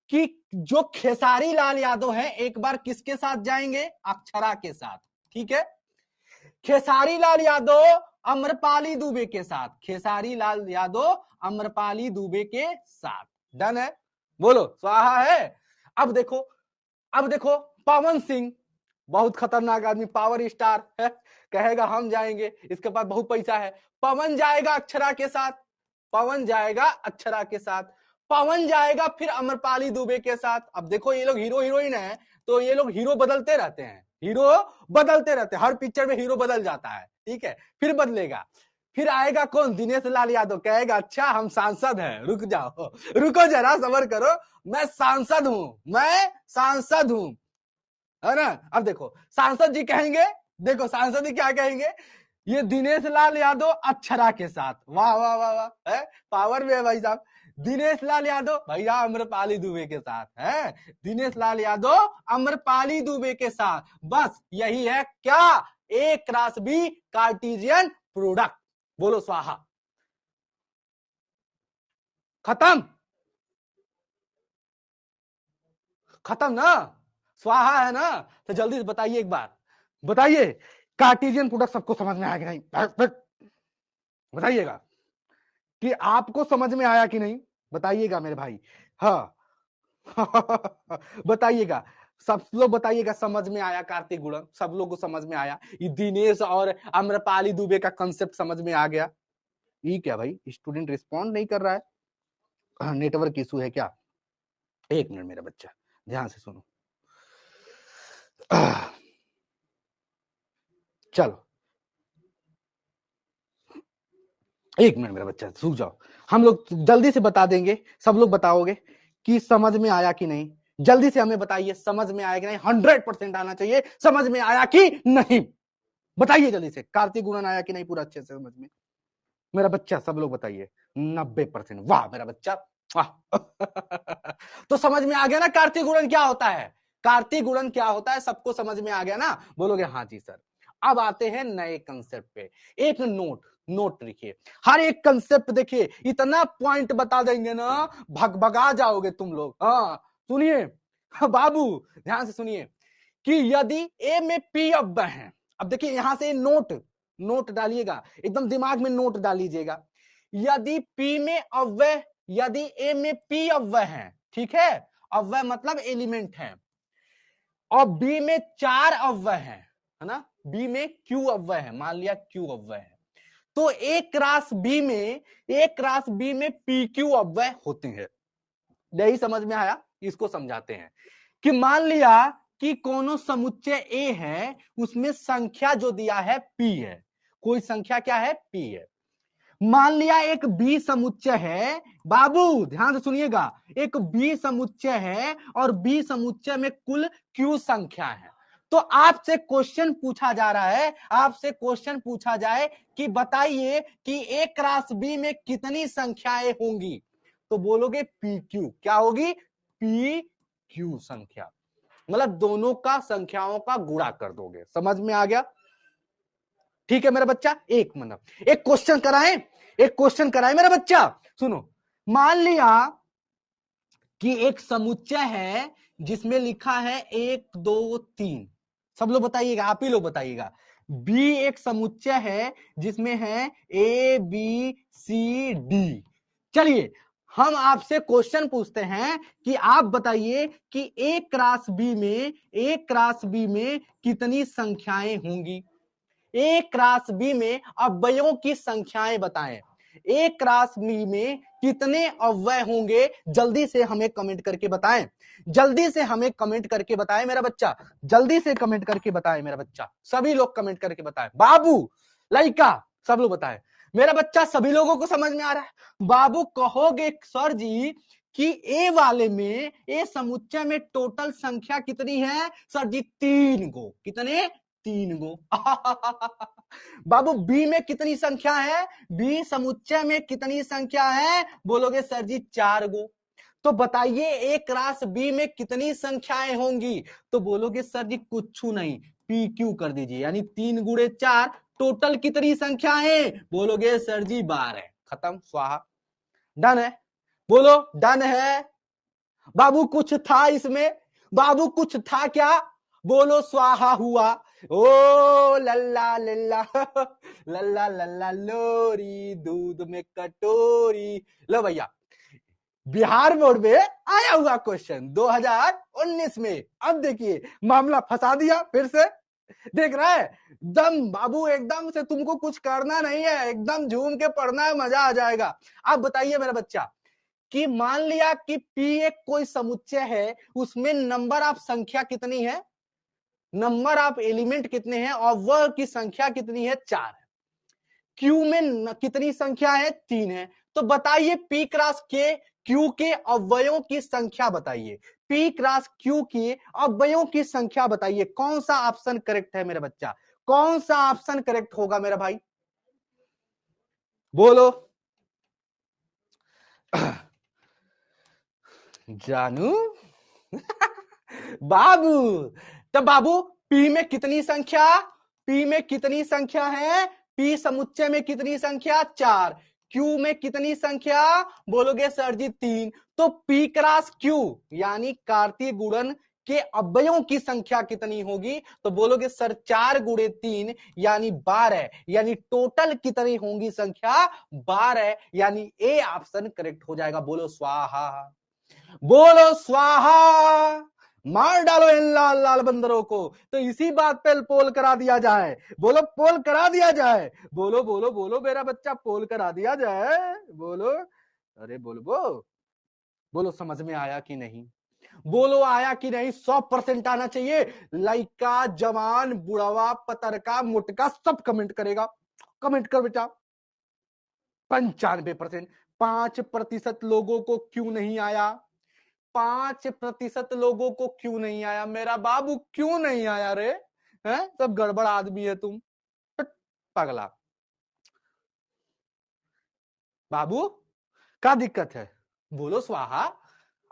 कि जो खेसारी लाल यादव है एक बार किसके साथ जाएंगे, अक्षरा के साथ, ठीक है। खेसारी लाल यादव अम्रपाली दुबे के साथ, खेसारी लाल यादव अम्रपाली दुबे के साथ, डन है, बोलो स्वाहा है। अब देखो, अब देखो पवन सिंह, बहुत खतरनाक आदमी, पावर स्टार है, कहेगा हम जाएंगे, इसके पास बहुत पैसा है। पवन जाएगा अक्षरा के साथ, पवन जाएगा अक्षरा के साथ, पवन जाएगा फिर अम्रपाली दुबे के साथ। अब देखो ये लोग हीरो हीरोइन है, तो ये लोग हीरो बदलते रहते हैं, हीरो बदलते रहते हैं, हर पिक्चर में हीरो बदल जाता है, ठीक है, फिर बदलेगा। फिर आएगा कौन, दिनेश लाल यादव, कहेगा अच्छा हम सांसद हैं, रुक जाओ, रुको जरा सबर करो, मैं सांसद हूं, मैं सांसद हूं, है ना। अब देखो सांसद जी कहेंगे, देखो सांसद जी क्या कहेंगे, ये दिनेश लाल यादव अक्षरा के साथ, वाह वाह वाह वाह, है पावर में है भाई साहब। दिनेश लाल यादव भैया अम्रपाली दुबे के साथ है, दिनेश लाल यादव अम्रपाली दुबे के साथ, बस यही है क्या, ए क्रॉस बी कार्टेशियन प्रोडक्ट, बोलो स्वाहा। खत्म, खत्म ना, स्वाहा है ना। तो जल्दी से बताइए एक बार, बताइए कार्टेशियन प्रोडक्ट सबको समझ में आया कि नहीं, बताइएगा कि आपको समझ में आया कि नहीं, बताइएगा मेरे भाई, हाँ। बताइएगा, सब लोग बताइएगा समझ में आया, कार्तिक गुणन सब लोग को समझ में आया, ये दिनेश और अम्रपाली दुबे का कंसेप्ट समझ में आ गया। ये क्या भाई, स्टूडेंट रिस्पॉन्ड नहीं कर रहा है, नेटवर्क इशू है क्या, एक मिनट मेरा बच्चा ध्यान से सुनो। चलो एक मिनट मेरा बच्चा, सूख जाओ, हम लोग जल्दी से बता देंगे, सब लोग बताओगे कि समझ में आया कि नहीं, जल्दी से हमें बताइए समझ में आया कि नहीं, 100% आना चाहिए, समझ में आया कि नहीं, बताइए जल्दी से, कार्तिक गुणन आया कि नहीं पूरा अच्छे से समझ में, मेरा बच्चा सब लोग बताइए, 90%, वाह मेरा बच्चा, वाह। तो समझ में आ गया ना कार्तिक गुणन क्या होता है, कार्तिक गुणन क्या होता है सबको समझ में आ गया ना, बोलोगे हाँ जी सर। अब आते हैं नए कंसेप्ट पे, एक नोट लिखिए, हर एक कंसेप्ट देखिए, इतना पॉइंट बता देंगे ना, भगा जाओगे तुम लोग। हाँ सुनिए बाबू, ध्यान से सुनिए कि यदि ए में पी अव्यय है, अब देखिए यहां से नोट डालिएगा, एकदम दिमाग में नोट डाल लीजिएगा, यदि पी में अव्यय, यदि ए में पी अव्यय है, ठीक है, अव्यय मतलब एलिमेंट है, और बी में 4 अव्यय है ना, बी में क्यू अव्यय है, मान लिया क्यू अव्यय है, तो ए क्रॉस बी में पी क्यू अव्यय होते हैं। यही समझ में आया, इसको समझाते हैं कि मान लिया कि कोनो समुच्चय ए है, उसमें संख्या जो दिया है पी है, कोई संख्या क्या है, पी है। मान लिया एक बी समुच्चय है, बाबू ध्यान से सुनिएगा, एक बी समुच्चय है और बी समुच्चय में कुल क्यू संख्या है, तो आपसे क्वेश्चन पूछा जा रहा है, आपसे क्वेश्चन पूछा जाए कि बताइए कि ए क्रॉस बी में कितनी संख्याएं होंगी, तो बोलोगे पी क्यू, क्या होगी, पी क्यू संख्या, मतलब दोनों का संख्याओं का गुणा कर दोगे, समझ में आ गया, ठीक है मेरा बच्चा। एक मिनट, एक क्वेश्चन कराएं मेरा बच्चा, सुनो, मान लिया कि एक समुच्चय है जिसमें लिखा है 1 2 3, सब लोग बताइएगा, आप ही लोग बताइएगा, बी एक समुच्चय है जिसमें है ए बी सी डी। चलिए हम आपसे क्वेश्चन पूछते हैं कि आप बताइए कि ए क्रॉस बी में कितनी संख्याएं होंगी, ए क्रॉस बी में अव्ययों की संख्याएं बताएं। एक राशि में कितने अव्यय होंगे? जल्दी से हमें कमेंट करके बताएं, जल्दी से हमें कमेंट करके बताएं मेरा बच्चा, जल्दी से कमेंट करके बताएं मेरा बच्चा, सभी लोग कमेंट करके बताएं। बाबू, लड़का, सब लोग बताएं मेरा बच्चा। सभी लोगों को समझ में आ रहा है? बाबू कहोगे सर जी कि ए वाले में, ए समुच्चय में टोटल संख्या कितनी है? सर जी 3 गो। कितने? 3 गो। बाबू बी में कितनी संख्या है? बी समुच्चय में कितनी संख्या है? बोलोगे सर जी 4 गो। तो बताइए एक राशि बी में कितनी संख्याएं होंगी? तो बोलोगे सर जी कुछ नहीं, पी क्यू कर दीजिए, यानी 3 गुणे 4, टोटल कितनी संख्या है? बोलोगे सर जी 12। खत्म, स्वाहा। डन है? बोलो डन है? बाबू कुछ था इसमें? बाबू कुछ था क्या? बोलो स्वाहा हुआ। ओ लल्ला लल्ला लल्ला लल्ला लोरी, दूध में कटोरी। लो भैया, बिहार बोर्ड में आया हुआ क्वेश्चन 2019 में। अब देखिए मामला फंसा दिया फिर से, देख रहा है? दम बाबू एकदम से तुमको कुछ करना नहीं है, एकदम झूम के पढ़ना है, मजा आ जाएगा। आप बताइए मेरा बच्चा कि मान लिया कि P एक कोई समुच्चय है, उसमें नंबर ऑफ संख्या कितनी है? नंबर ऑफ एलिमेंट कितने हैं? और वह की संख्या कितनी है? 4 है। Q में कितनी संख्या है? 3 है। तो बताइए P क्रॉस के Q के अवयवों की संख्या बताइए। P क्रॉस Q के अवयवों की संख्या बताइए। कौन सा ऑप्शन करेक्ट है मेरा बच्चा? कौन सा ऑप्शन करेक्ट होगा मेरा भाई? बोलो। जानू बाबू, तो बाबू P में कितनी संख्या? P में कितनी संख्या है? P समुच्चय में कितनी संख्या? 4। Q में कितनी संख्या? बोलोगे सर जी 3। तो P क्रॉस Q यानी कार्तीय गुणन के अवयवों की संख्या कितनी होगी? तो बोलोगे सर 4 गुणे 3 यानी 12, यानी टोटल कितनी होंगी संख्या? 12, यानी ए ऑप्शन करेक्ट हो जाएगा। बोलो स्वाहा, बोलो स्वाहा। मार डालो इन लाल लाल बंदरों को। तो इसी बात पे पोल करा दिया जाए। बोलो पोल करा दिया जाए। बोलो बोलो बोलो मेरा बच्चा, पोल करा दिया जाए। बोलो, अरे बोलो बोलो समझ में आया कि नहीं? बोलो आया कि नहीं? 100% आना चाहिए। लड़का, जवान, बुढ़वा, पतरका, मुटका सब कमेंट करेगा। कमेंट कर बेटा। 95%। 5% लोगों को क्यों नहीं आया? 5% लोगों को क्यों नहीं आया? मेरा बाबू क्यों नहीं आया रे? हैं? सब गड़बड़ आदमी है तुम, पगला। बाबू क्या दिक्कत है? बोलो स्वाहा।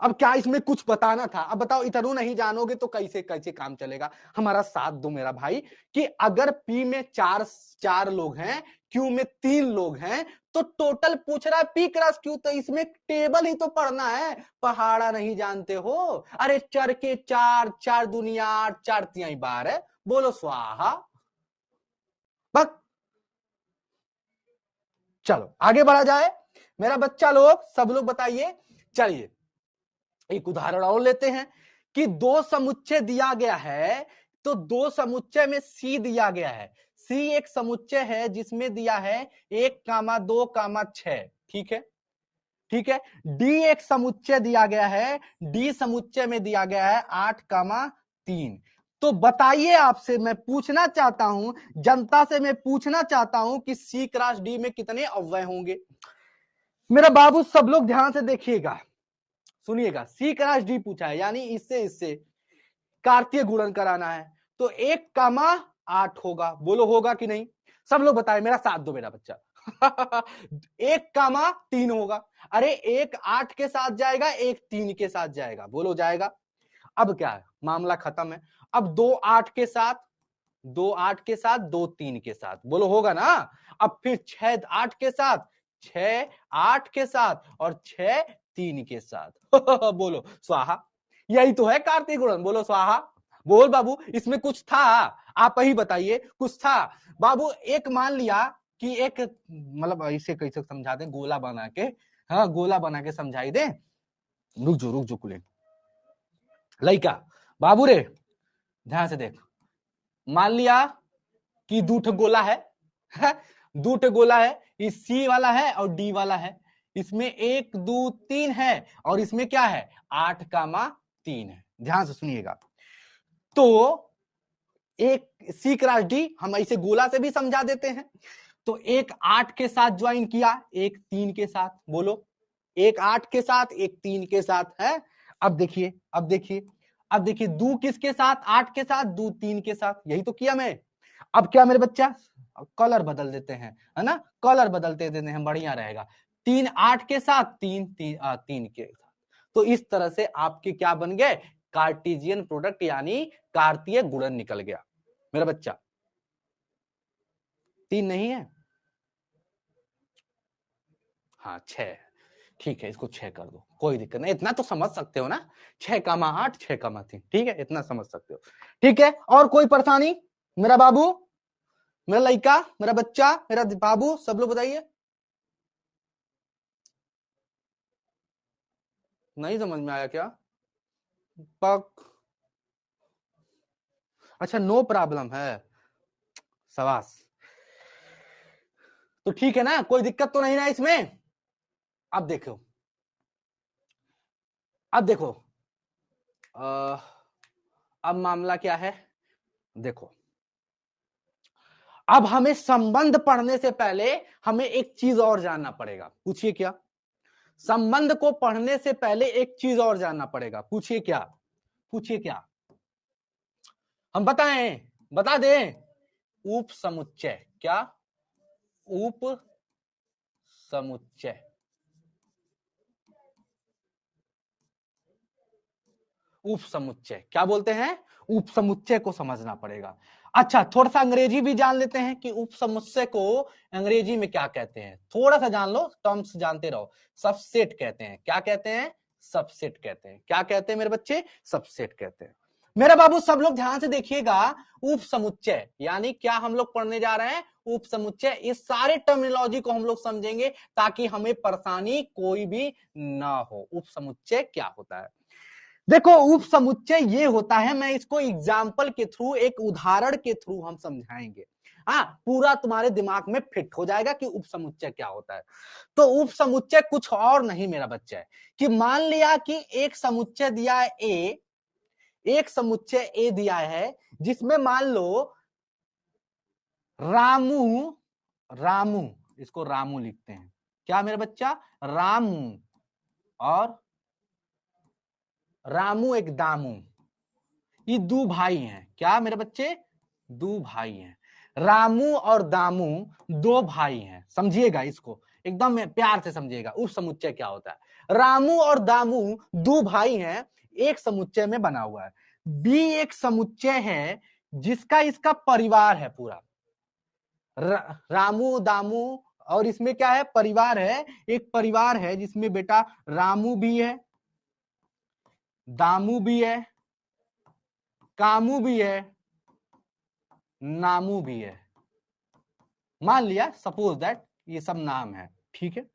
अब क्या इसमें कुछ बताना था? अब बताओ, इतना नहीं जानोगे तो कैसे कैसे काम चलेगा? हमारा साथ दो मेरा भाई कि अगर P में चार लोग हैं, Q में 3 लोग हैं, तो टोटल पूछ रहा है P क्रॉस Q, तो इसमें टेबल ही तो पढ़ना है। पहाड़ा नहीं जानते हो? अरे चर के 4, 4 दुनिया 8, 4 तिहाई 12। बोलो स्वाहा। बस चलो आगे बढ़ा जाए मेरा बच्चा लोग, सब लोग बताइए। चलिए एक उदाहरण और लेते हैं कि 2 समुच्चय दिया गया है, तो 2 समुच्चय में C दिया गया है। C एक समुच्चय है जिसमें दिया है 1,2,6। ठीक है, ठीक है। D एक समुच्चय दिया गया है, D समुच्चय में दिया गया है 8,3। तो बताइए, आपसे मैं पूछना चाहता हूं, जनता से मैं पूछना चाहता हूं कि C क्रॉस D में कितने अव्यय होंगे? मेरा बाबू सब लोग ध्यान से देखिएगा, सुनिएगा। C क्रॉस D पूछा है, यानी इससे कार्तीय गुणन कराना है, तो 1,8 होगा। बोलो होगा कि नहीं? सब लोग बताए, मेरा साथ दो मेरा बच्चा। 1,3 होगा। अरे एक 8 के साथ जाएगा, एक 3 के साथ जाएगा। बोलो जाएगा? अब क्या है, मामला खत्म है। अब 2 8 के साथ, 2 8 के साथ, 2 3 के साथ। बोलो होगा ना? अब फिर 6 8 के साथ, 6 8 के साथ, और 6 3 के साथ। बोलो स्वाहा। यही तो है कार्तिक गुणन। बोलो स्वाहा। बोल बाबू, इसमें कुछ था? आप ही बताइए, कुछ था? बाबू एक मान लिया कि एक, मतलब इसे कैसे समझा दें, गोला बना के, हाँ गोला बना के समझाई दे। रुक जो कुले लइका। बाबू रे ध्यान से देख, मान लिया कि 2 ठो गोला है, 2 ठो गोला है। इस सी वाला है और डी वाला है, इसमें 1 2 3 है और इसमें क्या है 8,3 है। ध्यान से सुनिएगा। तो एक सी क्रॉस डी हम ऐसे गोला से भी समझा देते हैं। तो एक 8 के साथ ज्वाइन किया, एक 3 के साथ, बोलो एक 8 के साथ एक 3 के साथ है। अब देखिए अब देखिए अब देखिए, दो किसके साथ, 8 के साथ, दो 3 के साथ, यही तो किया मैं। अब क्या मेरे बच्चा, कलर बदल देते हैं, है ना, कलर बदलते देते हैं, बढ़िया रहेगा। 3 8 के साथ, 3 3 के साथ। तो इस तरह से आपके क्या बन गए, कार्टेशियन प्रोडक्ट यानी कार्तीय गुणन निकल गया मेरा बच्चा। 3 नहीं है, हाँ 6, ठीक है, इसको 6 कर दो, कोई दिक्कत नहीं, इतना तो समझ सकते हो ना, 6,8 6,3, ठीक है, इतना समझ सकते हो। ठीक है, और कोई परेशानी मेरा बाबू, मेरा लड़का, मेरा बच्चा, मेरा बाबू, सब लोग बताइए। नहीं समझ में आया क्या? पक अच्छा, नो प्रॉब्लम है, शाबाश। तो ठीक है ना, कोई दिक्कत तो नहीं ना इसमें। अब देखो, अब देखो, अब मामला क्या है, देखो, अब हमें संबंध पढ़ने से पहले हमें एक चीज और जानना पड़ेगा, पूछिए क्या? संबंध को पढ़ने से पहले एक चीज और जानना पड़ेगा, पूछिए क्या? पूछिए क्या? हम बताएं, बता दें, उप समुच्चय, क्या? उप समुच्चय, उप समुच्चय क्या बोलते हैं? उप समुच्चय को समझना पड़ेगा। अच्छा, थोड़ा सा अंग्रेजी भी जान लेते हैं कि उप समुच्चय को अंग्रेजी में क्या कहते हैं, थोड़ा सा जान लो, टर्म्स जानते रहो। सबसेट कहते हैं, क्या कहते हैं? सबसेट कहते हैं। क्या कहते हैं मेरे बच्चे? सबसेट कहते हैं। मेरे बाबू सब लोग ध्यान से देखिएगा, उप समुच्चय यानी क्या हम लोग पढ़ने जा रहे हैं? उप समुच्चय। इस सारे टर्मिनोलॉजी को हम लोग समझेंगे ताकि हमें परेशानी कोई भी ना हो। उप समुच्चय क्या होता है? देखो, उप समुच्चय ये होता है, मैं इसको एग्जाम्पल के थ्रू, एक उदाहरण के थ्रू हम समझाएंगे। हाँ, पूरा तुम्हारे दिमाग में फिट हो जाएगा कि उप समुच्चय क्या होता है। तो उप समुच्चय कुछ और नहीं मेरा बच्चा है, कि मान लिया कि एक समुच्चय दिया है ए, एक समुच्चय ए दिया है, जिसमें मान लो रामू, रामू, इसको रामू लिखते हैं, क्या मेरा बच्चा? रामू, और रामू एक दामू, ये दो भाई हैं, क्या मेरे बच्चे? दो भाई हैं, रामू और दामू दो भाई हैं। समझिएगा इसको, एकदम प्यार से समझिएगा, उप समुच्चय क्या होता है। रामू और दामू दो भाई हैं, एक समुच्चय में बना हुआ है। बी एक समुच्चय है जिसका इसका परिवार है पूरा, रामू दामू, और इसमें क्या है? परिवार है, एक परिवार है जिसमें बेटा रामू भी है, दामू भी है, कामू भी है, नामू भी है। मान लिया, सपोज दैट ये सब नाम है, ठीक है।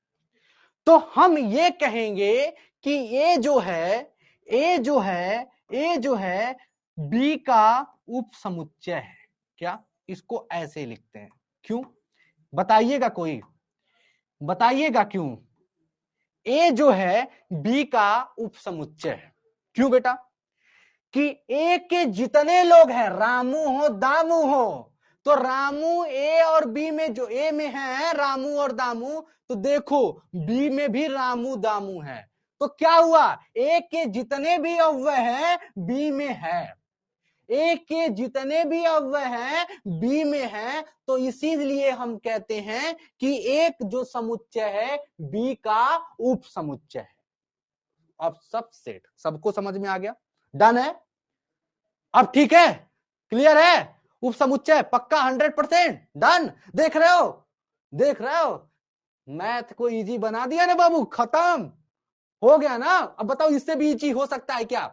तो हम ये कहेंगे कि ए जो है, ए जो है, ए जो है बी का उप समुच्चय है। क्या? इसको ऐसे लिखते हैं, क्यों? बताइएगा, कोई बताइएगा क्यों? ए जो है बी का उप समुच्चय है, क्यों बेटा? कि ए के जितने लोग हैं, रामू हो दामू हो, तो रामू ए और बी में, जो ए में है रामू और दामू, तो देखो बी में भी रामू दामू है, तो क्या हुआ? ए के जितने भी अव्यय हैं बी में है, ए के जितने भी अव्यय हैं बी में है, तो इसीलिए हम कहते हैं कि एक जो समुच्चय है बी का उप समुच्चय है। अब सब सेट, सबको समझ में आ गया? डन है? अब ठीक है, क्लियर है? उप समुच्चय पक्का 100% डन। देख रहे हो, देख रहे हो, मैथ को इजी बना दिया ना बाबू, खत्म हो गया ना। अब बताओ, इससे भी इजी हो सकता है क्या?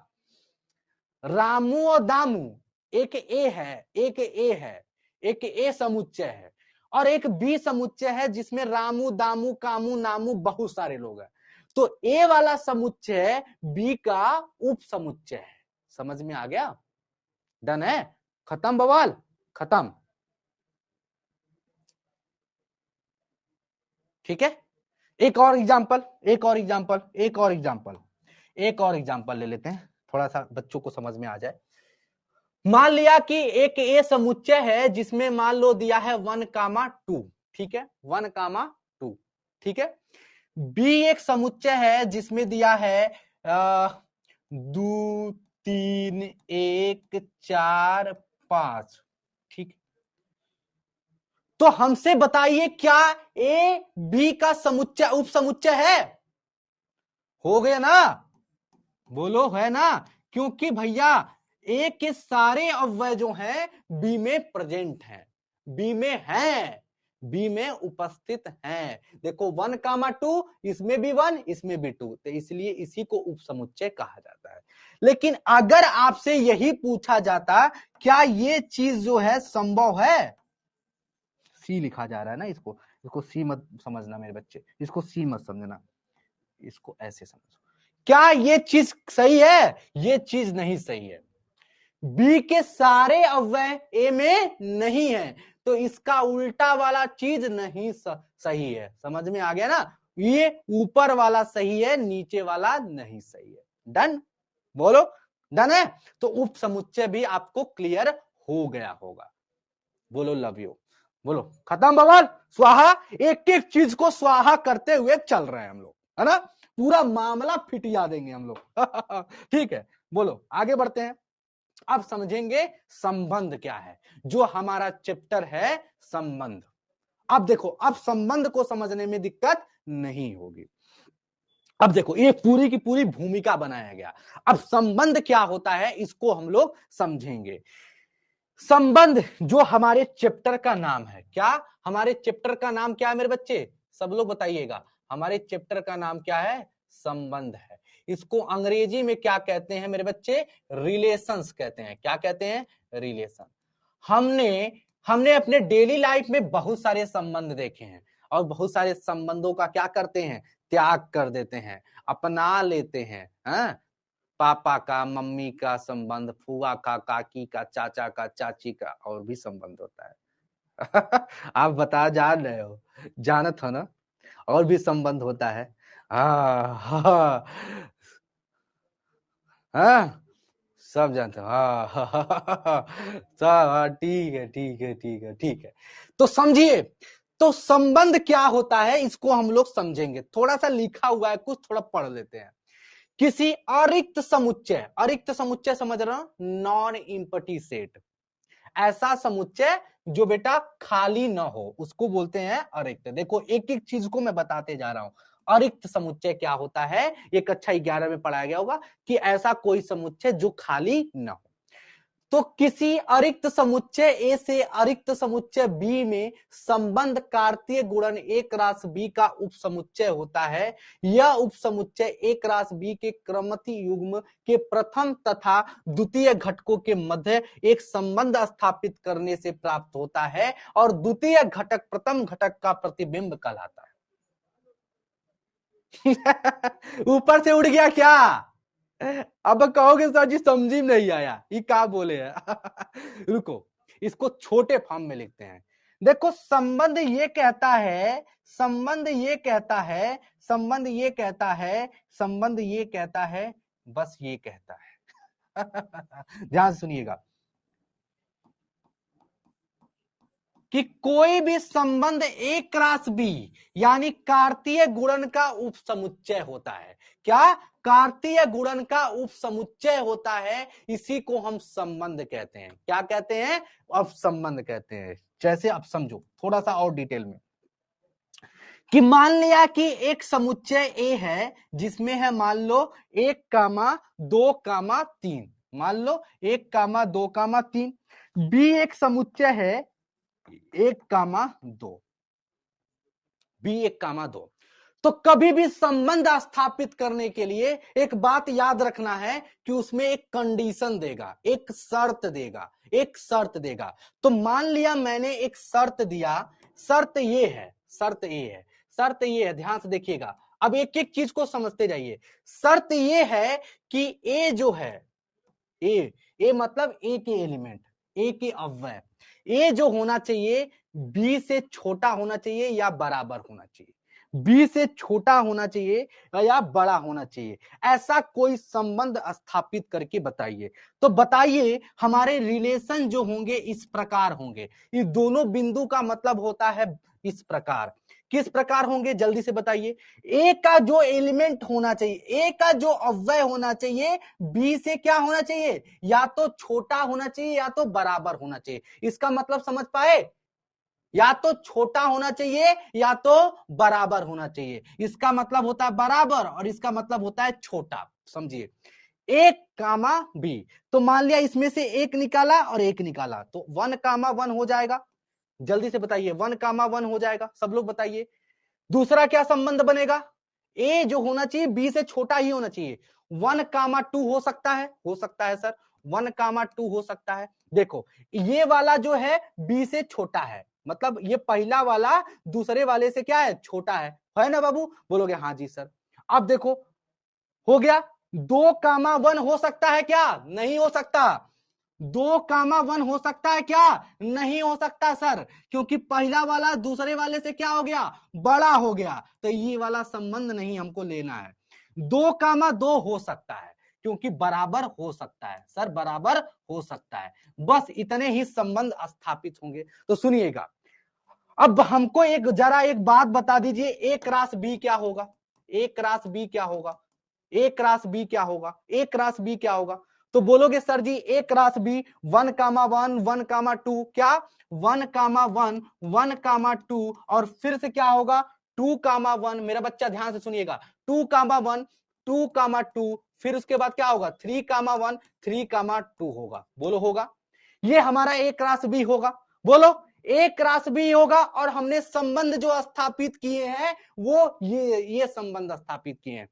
रामू और दामू, एक ए है, एक ए है, एक ए समुच्चय है, और एक बी समुच्चय है जिसमें रामू दामू कामू नामू बहुत सारे लोग हैं। तो ए वाला समुच्चय बी का उप समुच्चय है। समझ में आ गया? डन है? खत्म बवाल, खत्म। ठीक है, एक और एग्जांपल, एक और एग्जांपल, एक और एग्जांपल, एक और एग्जांपल ले लेते हैं, थोड़ा सा बच्चों को समझ में आ जाए। मान लिया कि एक ए समुच्चय है जिसमें मान लो दिया है 1,2, ठीक है, 1,2, ठीक है। बी एक समुच्चय है जिसमें दिया है 2, 3, 1, 4, 5, ठीक। तो हमसे बताइए क्या ए बी का समुच्चय उप समुच्चय है? हो गया ना, बोलो है ना, क्योंकि भैया ए के सारे अव्यय जो हैं बी में प्रेजेंट हैं, बी में हैं, बी में उपस्थित हैं। देखो 1,2, इसमें भी 1, इसमें भी 2, तो इसलिए इसी को उपसमुच्चय कहा जाता है। लेकिन अगर आपसे यही पूछा जाता क्या ये चीज जो है संभव है, सी लिखा जा रहा है ना, इसको इसको सी मत समझना मेरे बच्चे, इसको सी मत समझना, इसको ऐसे समझो। क्या ये चीज सही है? ये चीज नहीं सही है। बी के सारे अव्यय ए में नहीं है, तो इसका उल्टा वाला चीज नहीं सही है। समझ में आ गया ना, ये ऊपर वाला सही है, नीचे वाला नहीं सही है। डन, बोलो डन है। तो उप समुच्चय भी आपको क्लियर हो गया होगा। बोलो लव यू, बोलो खत्म बवाल, स्वाहा। एक एक चीज को स्वाहा करते हुए चल रहे हैं हम लोग, है ना, पूरा मामला फिटिया देंगे हम लोग। ठीक है, बोलो आगे बढ़ते हैं। अब समझेंगे संबंध क्या है, जो हमारा चैप्टर है संबंध। अब देखो, अब संबंध को समझने में दिक्कत नहीं होगी। अब देखो ये पूरी की पूरी भूमिका बनाया गया। अब संबंध क्या होता है इसको हम लोग समझेंगे। संबंध जो हमारे चैप्टर का नाम है, क्या हमारे चैप्टर का नाम क्या है मेरे बच्चे, सब लोग बताइएगा, हमारे चैप्टर का नाम क्या है? संबंध है। इसको अंग्रेजी में क्या कहते हैं मेरे बच्चे? रिलेशंस कहते हैं। क्या कहते हैं? रिलेशन। हमने हमने अपने डेली लाइफ में बहुत सारे संबंध देखे हैं, और बहुत सारे संबंधों का क्या करते हैं? त्याग कर देते हैं, अपना लेते हैं। हाँ? पापा का, मम्मी का संबंध, फुआ का, काकी का, चाचा का, चाची का, और भी संबंध होता है। आप बता जान रहे हो, जानत हो ना, और भी संबंध होता है। हाँ हाँ हाँ, सब जानते हो। हाँ हाँ हाँ, सब, हाँ, ठीक है ठीक है ठीक है ठीक है। तो समझिए, तो संबंध क्या होता है इसको हम लोग समझेंगे। थोड़ा सा लिखा हुआ है कुछ, थोड़ा पढ़ लेते हैं। किसी अरिक्त समुच्चय, अरिक्त समुच्चय समझ रहे हो, नॉन इम्पटी सेट, ऐसा समुच्चय जो बेटा खाली ना हो उसको बोलते हैं अरिक्त। देखो एक एक चीज को मैं बताते जा रहा हूं। अरिक्त समुच्चय क्या होता है, ये कक्षा 11 में पढ़ाया गया होगा कि ऐसा कोई समुच्चय जो खाली ना हो। तो किसी अरिक्त समुच्चय ए से अरिक्त समुच्चय बी में संबंध कार्तीय गुणन एक रास बी का उपसमुच्चय होता है। यह उपसमुच्चय एक रास बी के क्रमति युग्म के प्रथम तथा द्वितीय घटकों के मध्य एक संबंध स्थापित करने से प्राप्त होता है, और द्वितीय घटक प्रथम घटक का प्रतिबिंब कहलाता है। ऊपर से उड़ गया क्या? अब कहोगे सर जी समझी नहीं आया, ये क्या बोले है। रुको, इसको छोटे फॉर्म में लिखते हैं। देखो संबंध ये कहता है, संबंध ये कहता है, संबंध ये कहता है, संबंध ये कहता है, बस ये कहता है। ध्यान सुनिएगा कि कोई भी संबंध एक रास बी यानी कार्तीय गुणन का उपसमुच्चय होता है। क्या? कार्तीय गुणन का उपसमुच्चय होता है, इसी को हम संबंध कहते हैं। क्या कहते हैं? अब संबंध कहते हैं। जैसे अब समझो थोड़ा सा और डिटेल में, कि मान लिया कि एक समुच्चय ए है जिसमें है मान लो 1,2,3, मान लो 1,2,3। बी एक समुच्चय है 1,2, बी 1,2। तो कभी भी संबंध स्थापित करने के लिए एक बात याद रखना है कि उसमें एक कंडीशन देगा, एक शर्त देगा, एक शर्त देगा। तो मान लिया मैंने एक शर्त दिया, शर्त ये है, शर्त ये है, शर्त ये है, ध्यान से देखिएगा। अब एक एक चीज को समझते जाइए। शर्त ये है कि ए जो है, ए मतलब ए के एलिमेंट, ए के अव्यय, ए जो होना चाहिए बी से छोटा होना चाहिए या बराबर होना चाहिए। बी से छोटा होना चाहिए या बड़ा होना चाहिए, ऐसा कोई संबंध स्थापित करके बताइए। तो बताइए, हमारे रिलेशन जो होंगे इस प्रकार होंगे, ये दोनों बिंदु का मतलब होता है इस प्रकार। किस प्रकार होंगे जल्दी से बताइए। ए का जो एलिमेंट होना चाहिए, ए का जो अव्यय होना चाहिए, बी से क्या होना चाहिए, या तो छोटा होना चाहिए या तो बराबर होना चाहिए। इसका मतलब समझ पाए, या तो छोटा होना चाहिए या तो बराबर होना चाहिए। इसका मतलब होता है बराबर और इसका मतलब होता है छोटा, समझिए। एक कामा बी, तो मान लिया इसमें से एक निकाला और एक निकाला, तो 1,1 हो जाएगा। जल्दी से बताइए, 1,1 हो जाएगा, सब लोग बताइए। दूसरा क्या संबंध बनेगा, ए जो होना चाहिए बी से छोटा ही होना चाहिए। 1,2 हो सकता है, हो सकता है सर, 1,2 हो सकता है। देखो ये वाला जो है बी से छोटा है, मतलब ये पहला वाला दूसरे वाले से क्या है, छोटा है ना बाबू, बोलोगे हाँ जी सर। अब देखो हो गया, 2,1 हो सकता है क्या, नहीं हो सकता। 2,1 हो सकता है क्या, नहीं हो सकता सर, क्योंकि पहला वाला दूसरे वाले से क्या हो गया, बड़ा हो गया, तो ये वाला संबंध नहीं हमको लेना है। 2,2 हो सकता है, क्योंकि बराबर हो सकता है सर, बराबर हो सकता है। बस इतने ही संबंध स्थापित होंगे। तो सुनिएगा, अब हमको एक जरा एक बात बता दीजिए, ए क्रॉस बी क्या होगा, ए क्रॉस बी क्या होगा, ए क्रॉस बी क्या होगा, ए क्रॉस बी क्या होगा। तो बोलोगे सर जी ए क्रॉस बी 1,1 1,2 क्या, 1,1 1,2 और फिर से क्या होगा 2,1। मेरा बच्चा ध्यान से सुनिएगा, 2,1 2,2 फिर उसके बाद क्या होगा 3,1 3,2 होगा, बोलो होगा। ये हमारा ए क्रॉस बी होगा, बोलो ए क्रॉस बी होगा। और हमने संबंध जो स्थापित किए हैं वो ये संबंध स्थापित किए हैं।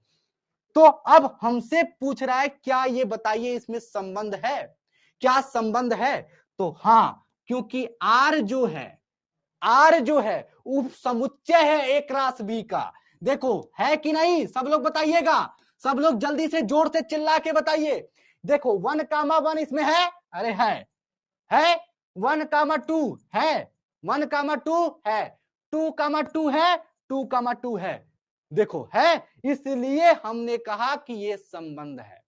तो अब हमसे पूछ रहा है क्या, ये बताइए इसमें संबंध है, क्या संबंध है। तो हां, क्योंकि आर जो है उप समुच्चय है ए क्रॉस बी का। देखो है कि नहीं, सब लोग बताइएगा, सब लोग जल्दी से जोर से चिल्ला के बताइए। देखो 1,1 इसमें है, अरे है 1,2 है, 1,2 है, 2,2 है, 2,2 है, देखो है, इसलिए हमने कहा कि ये संबंध है।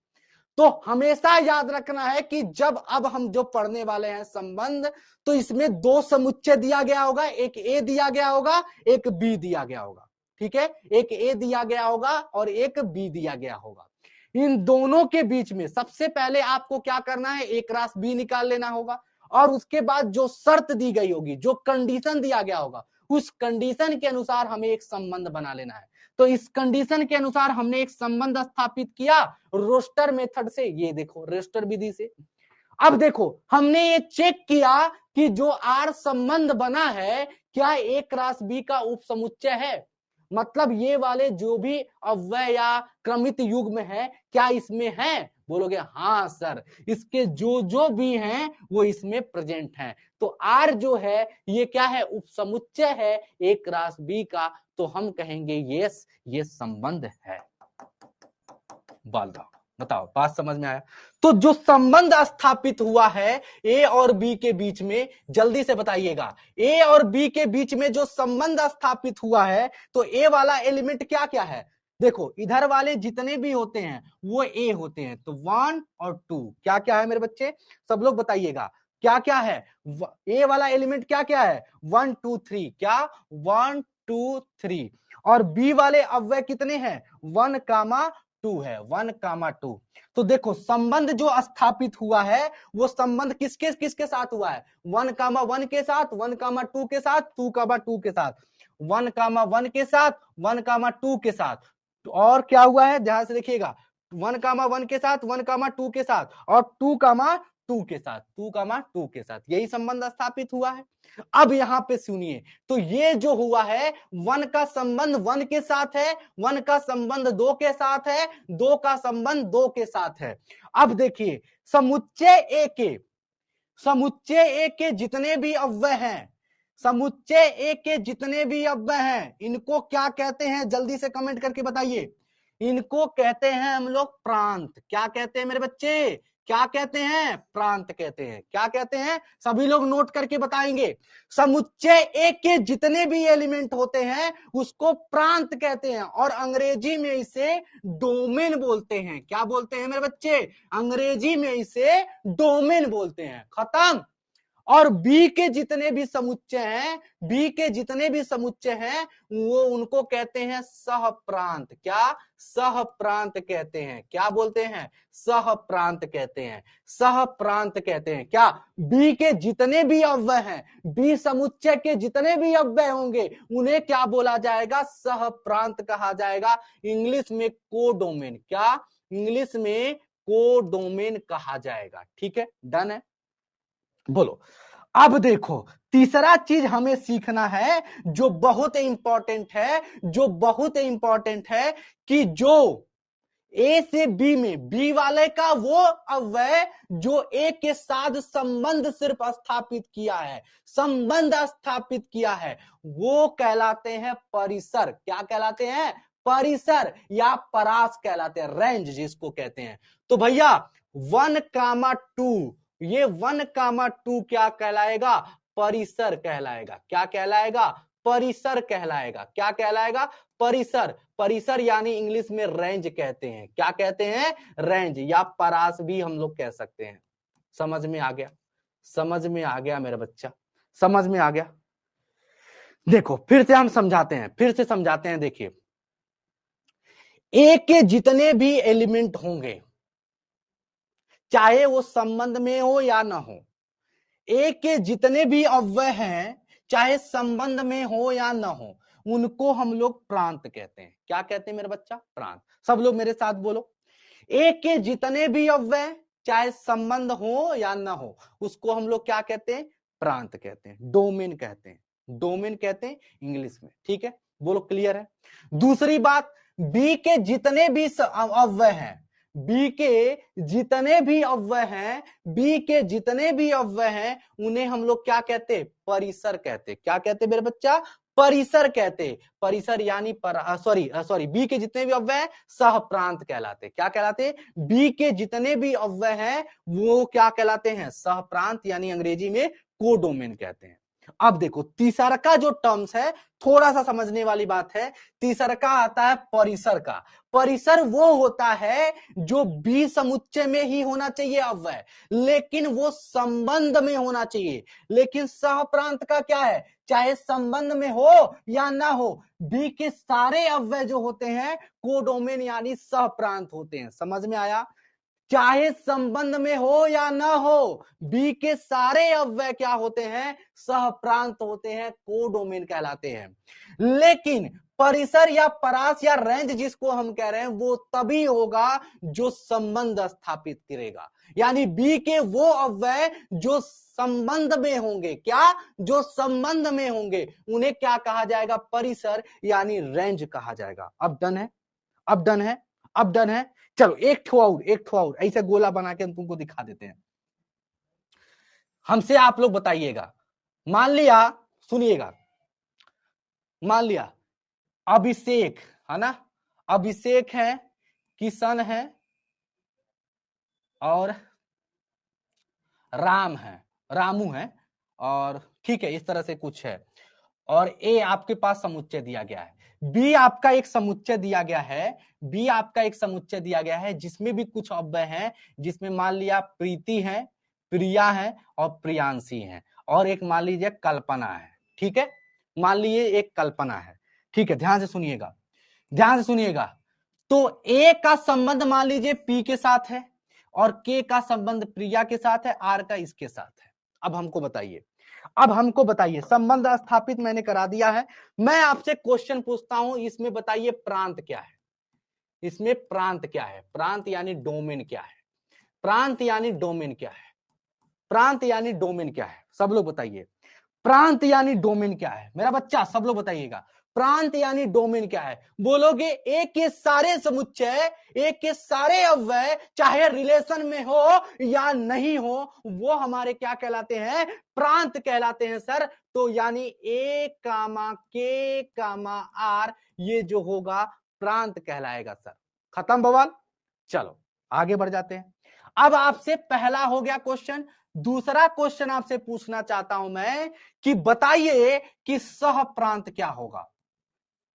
तो हमेशा याद रखना है कि जब अब हम जो पढ़ने वाले हैं संबंध, तो इसमें दो समुच्चय दिया गया होगा, एक ए दिया गया होगा, एक बी दिया गया होगा, ठीक है, एक ए दिया गया होगा और एक बी दिया गया होगा। इन दोनों के बीच में सबसे पहले आपको क्या करना है, ए क्रॉस बी निकाल लेना होगा, और उसके बाद जो शर्त दी गई होगी, जो कंडीशन दिया गया होगा, उस कंडीशन के अनुसार हमें एक संबंध बना लेना है। तो इस कंडीशन के अनुसार हमने एक संबंध स्थापित किया रोस्टर मेथड से, ये देखो रोस्टर विधि से। अब देखो हमने ये चेक किया कि जो आर संबंध बना है क्या ए क्रॉस बी का उपसमुच्चय है, मतलब ये वाले जो भी अव्यय या क्रमित युग्म है क्या इसमें है, बोलोगे हाँ सर, इसके जो जो भी हैं वो इसमें प्रेजेंट हैं। तो आर जो है ये क्या है, उपसमुच्चय है ए क्रॉस बी का, तो हम कहेंगे यस ये संबंध है। बताओ बात समझ में आया। तो जो संबंध स्थापित हुआ है ए और बी के बीच में, जल्दी से बताइएगा, ए और बी के बीच में जो संबंध स्थापित हुआ है, तो ए वाला एलिमेंट क्या क्या है, देखो इधर वाले जितने भी होते हैं वो ए होते हैं, तो 1 और 2 क्या क्या है मेरे बच्चे, सब लोग बताइएगा क्या क्या है। ए वाला एलिमेंट क्या क्या है 1 2 3, क्या 1 2 3, और बी वाले अव्यय कितने हैं 1,2 है, 1,2। तो देखो संबंध जो स्थापित हुआ है वो संबंध किसके किसके साथ हुआ है, 1,1 के साथ, 1,2 के साथ, 2,2 के साथ, 1,1 के साथ, 1,2 के साथ। और क्या हुआ है ध्यान से देखिएगा, 1,1 के साथ, 1,2 के साथ और 2,2 के साथ, 2,2 के साथ, यही संबंध स्थापित हुआ है। अब यहां पे सुनिए, तो ये जो हुआ है 1 का संबंध 1 के साथ है, 1 का संबंध 2 के साथ है, 2 का संबंध 2 के साथ है। अब देखिए समुच्चय ए के जितने भी अव्यय हैं, समुच्चय ए के जितने भी अव्यय हैं, इनको क्या कहते हैं जल्दी से कमेंट करके बताइए। इनको कहते हैं हम लोग प्रांत, क्या कहते हैं मेरे बच्चे, क्या कहते हैं? प्रांत कहते हैं। क्या कहते हैं? सभी लोग नोट करके बताएंगे। समुच्चय ए के जितने भी एलिमेंट होते हैं उसको प्रांत कहते हैं और अंग्रेजी में इसे डोमेन बोलते हैं। क्या बोलते हैं मेरे बच्चे? अंग्रेजी में इसे डोमेन बोलते हैं। खत्म। और बी के जितने भी समुच्चय हैं, बी के जितने भी समुच्चय हैं वो उनको कहते हैं सहप्रांत। क्या? सहप्रांत कहते हैं। क्या बोलते हैं? सहप्रांत कहते हैं। सहप्रांत कहते हैं। क्या? बी के जितने भी अव्यय हैं, बी समुच्चय के जितने भी अव्यय होंगे उन्हें क्या बोला जाएगा? सहप्रांत कहा जाएगा। इंग्लिश में कोडोमेन। क्या? इंग्लिश में कोडोमेन कहा जाएगा। ठीक है, डन है। बोलो। अब देखो, तीसरा चीज हमें सीखना है जो बहुत इंपॉर्टेंट है, जो बहुत इंपॉर्टेंट है कि जो ए से बी में बी वाले का वो अव्यय जो ए के साथ संबंध सिर्फ स्थापित किया है, संबंध स्थापित किया है, वो कहलाते हैं परिसर। क्या कहलाते हैं? परिसर या परास कहलाते हैं, रेंज जिसको कहते हैं। तो भैया 1,2 ये 1,2 क्या कहलाएगा? परिसर कहलाएगा। क्या कहलाएगा? परिसर कहलाएगा। क्या कहलाएगा? परिसर। परिसर यानी इंग्लिश में रेंज कहते हैं। क्या कहते हैं? रेंज या परास भी हम लोग कह सकते हैं। समझ में आ गया? समझ में आ गया मेरा बच्चा? समझ में आ गया? देखो फिर से हम समझाते हैं, फिर से समझाते हैं। देखिए, ए के जितने भी एलिमेंट होंगे चाहे वो संबंध में हो या ना हो, ए के जितने भी अव्यय हैं चाहे संबंध में हो या ना हो, उनको हम लोग प्रांत कहते हैं। क्या कहते हैं मेरा बच्चा? प्रांत। सब लोग मेरे साथ बोलो। ए के जितने भी अव्यय चाहे संबंध हो या ना हो उसको हम लोग क्या कहते हैं? प्रांत कहते हैं, डोमेन कहते हैं। डोमेन कहते हैं इंग्लिश में। ठीक है, बोलो क्लियर है? दूसरी बात, बी के जितने भी अव्यय हैं, बी के जितने भी अव्यय हैं, बी के जितने भी अव्यय हैं उन्हें हम लोग क्या कहते? परिसर कहते। क्या कहते मेरे बच्चा? परिसर कहते। परिसर यानी सॉरी बी के जितने भी अव्यय हैं सहप्रांत कहलाते। क्या कहलाते? बी के जितने भी अव्यय हैं वो क्या कहलाते हैं? सहप्रांत यानी अंग्रेजी में कोडोमेन कहते हैं। अब देखो तीसरा का जो टर्म्स है थोड़ा सा समझने वाली बात है। तीसरा का आता है परिसर का। परिसर वो होता है जो बी समुच्चय में ही होना चाहिए अव्यय, लेकिन वो संबंध में होना चाहिए। लेकिन सहप्रांत का क्या है? चाहे संबंध में हो या ना हो, बी के सारे अव्यय जो होते हैं कोडोमेन यानी सहप्रांत होते हैं। समझ में आया? चाहे संबंध में हो या ना हो, बी के सारे अव्यय क्या होते हैं? सहप्रांत होते हैं, कोडोमेन कहलाते हैं। लेकिन परिसर या परास या रेंज जिसको हम कह रहे हैं वो तभी होगा जो संबंध स्थापित करेगा। यानी बी के वो अव्यय जो संबंध में होंगे, क्या? जो संबंध में होंगे उन्हें क्या कहा जाएगा? परिसर यानी रेंज कहा जाएगा। अब डन है? अब डन है? अब डन है? चलो एक ठो और ऐसे गोला बना के हम तुमको दिखा देते हैं। हमसे आप लोग बताइएगा, मान लिया, सुनिएगा, मान लिया अभिषेक है ना, अभिषेक है, किशन है और राम है, रामू है, और ठीक है इस तरह से कुछ है। और ए आपके पास समुच्चय दिया गया है, बी आपका एक समुच्चय दिया गया है, बी आपका एक समुच्चय दिया गया है जिसमें भी कुछ अव्यय हैं, जिसमें मान लिया प्रीति है, प्रिया है और प्रियांशी है, और एक मान लीजिए कल्पना है। ठीक है, मान लीजिए एक कल्पना है। ठीक है, ध्यान से सुनिएगा, ध्यान से सुनिएगा। तो ए का संबंध मान लीजिए पी के साथ है और के का संबंध प्रिया के साथ है, आर का इसके साथ है। अब हमको बताइए, अब हमको बताइए, संबंध स्थापित मैंने करा दिया है। मैं आपसे क्वेश्चन पूछता हूं, इसमें बताइए प्रांत क्या है? इसमें प्रांत क्या है? प्रांत यानी डोमेन क्या है? प्रांत यानी डोमेन क्या है? प्रांत यानी डोमेन क्या है? सब लोग बताइए, प्रांत यानी डोमेन क्या है? मेरा बच्चा सब लोग बताइएगा, प्रांत यानी डोमेन क्या है? बोलोगे एक के सारे समुच्चय, एक के सारे अव्यय चाहे रिलेशन में हो या नहीं हो वो हमारे क्या कहलाते हैं? प्रांत कहलाते हैं सर। तो यानी ए कामा के कामा आर ये जो होगा प्रांत कहलाएगा सर। खत्म बवाल। चलो आगे बढ़ जाते हैं। अब आपसे पहला हो गया क्वेश्चन। दूसरा क्वेश्चन आपसे पूछना चाहता हूं मैं कि बताइए कि सह प्रांत क्या होगा।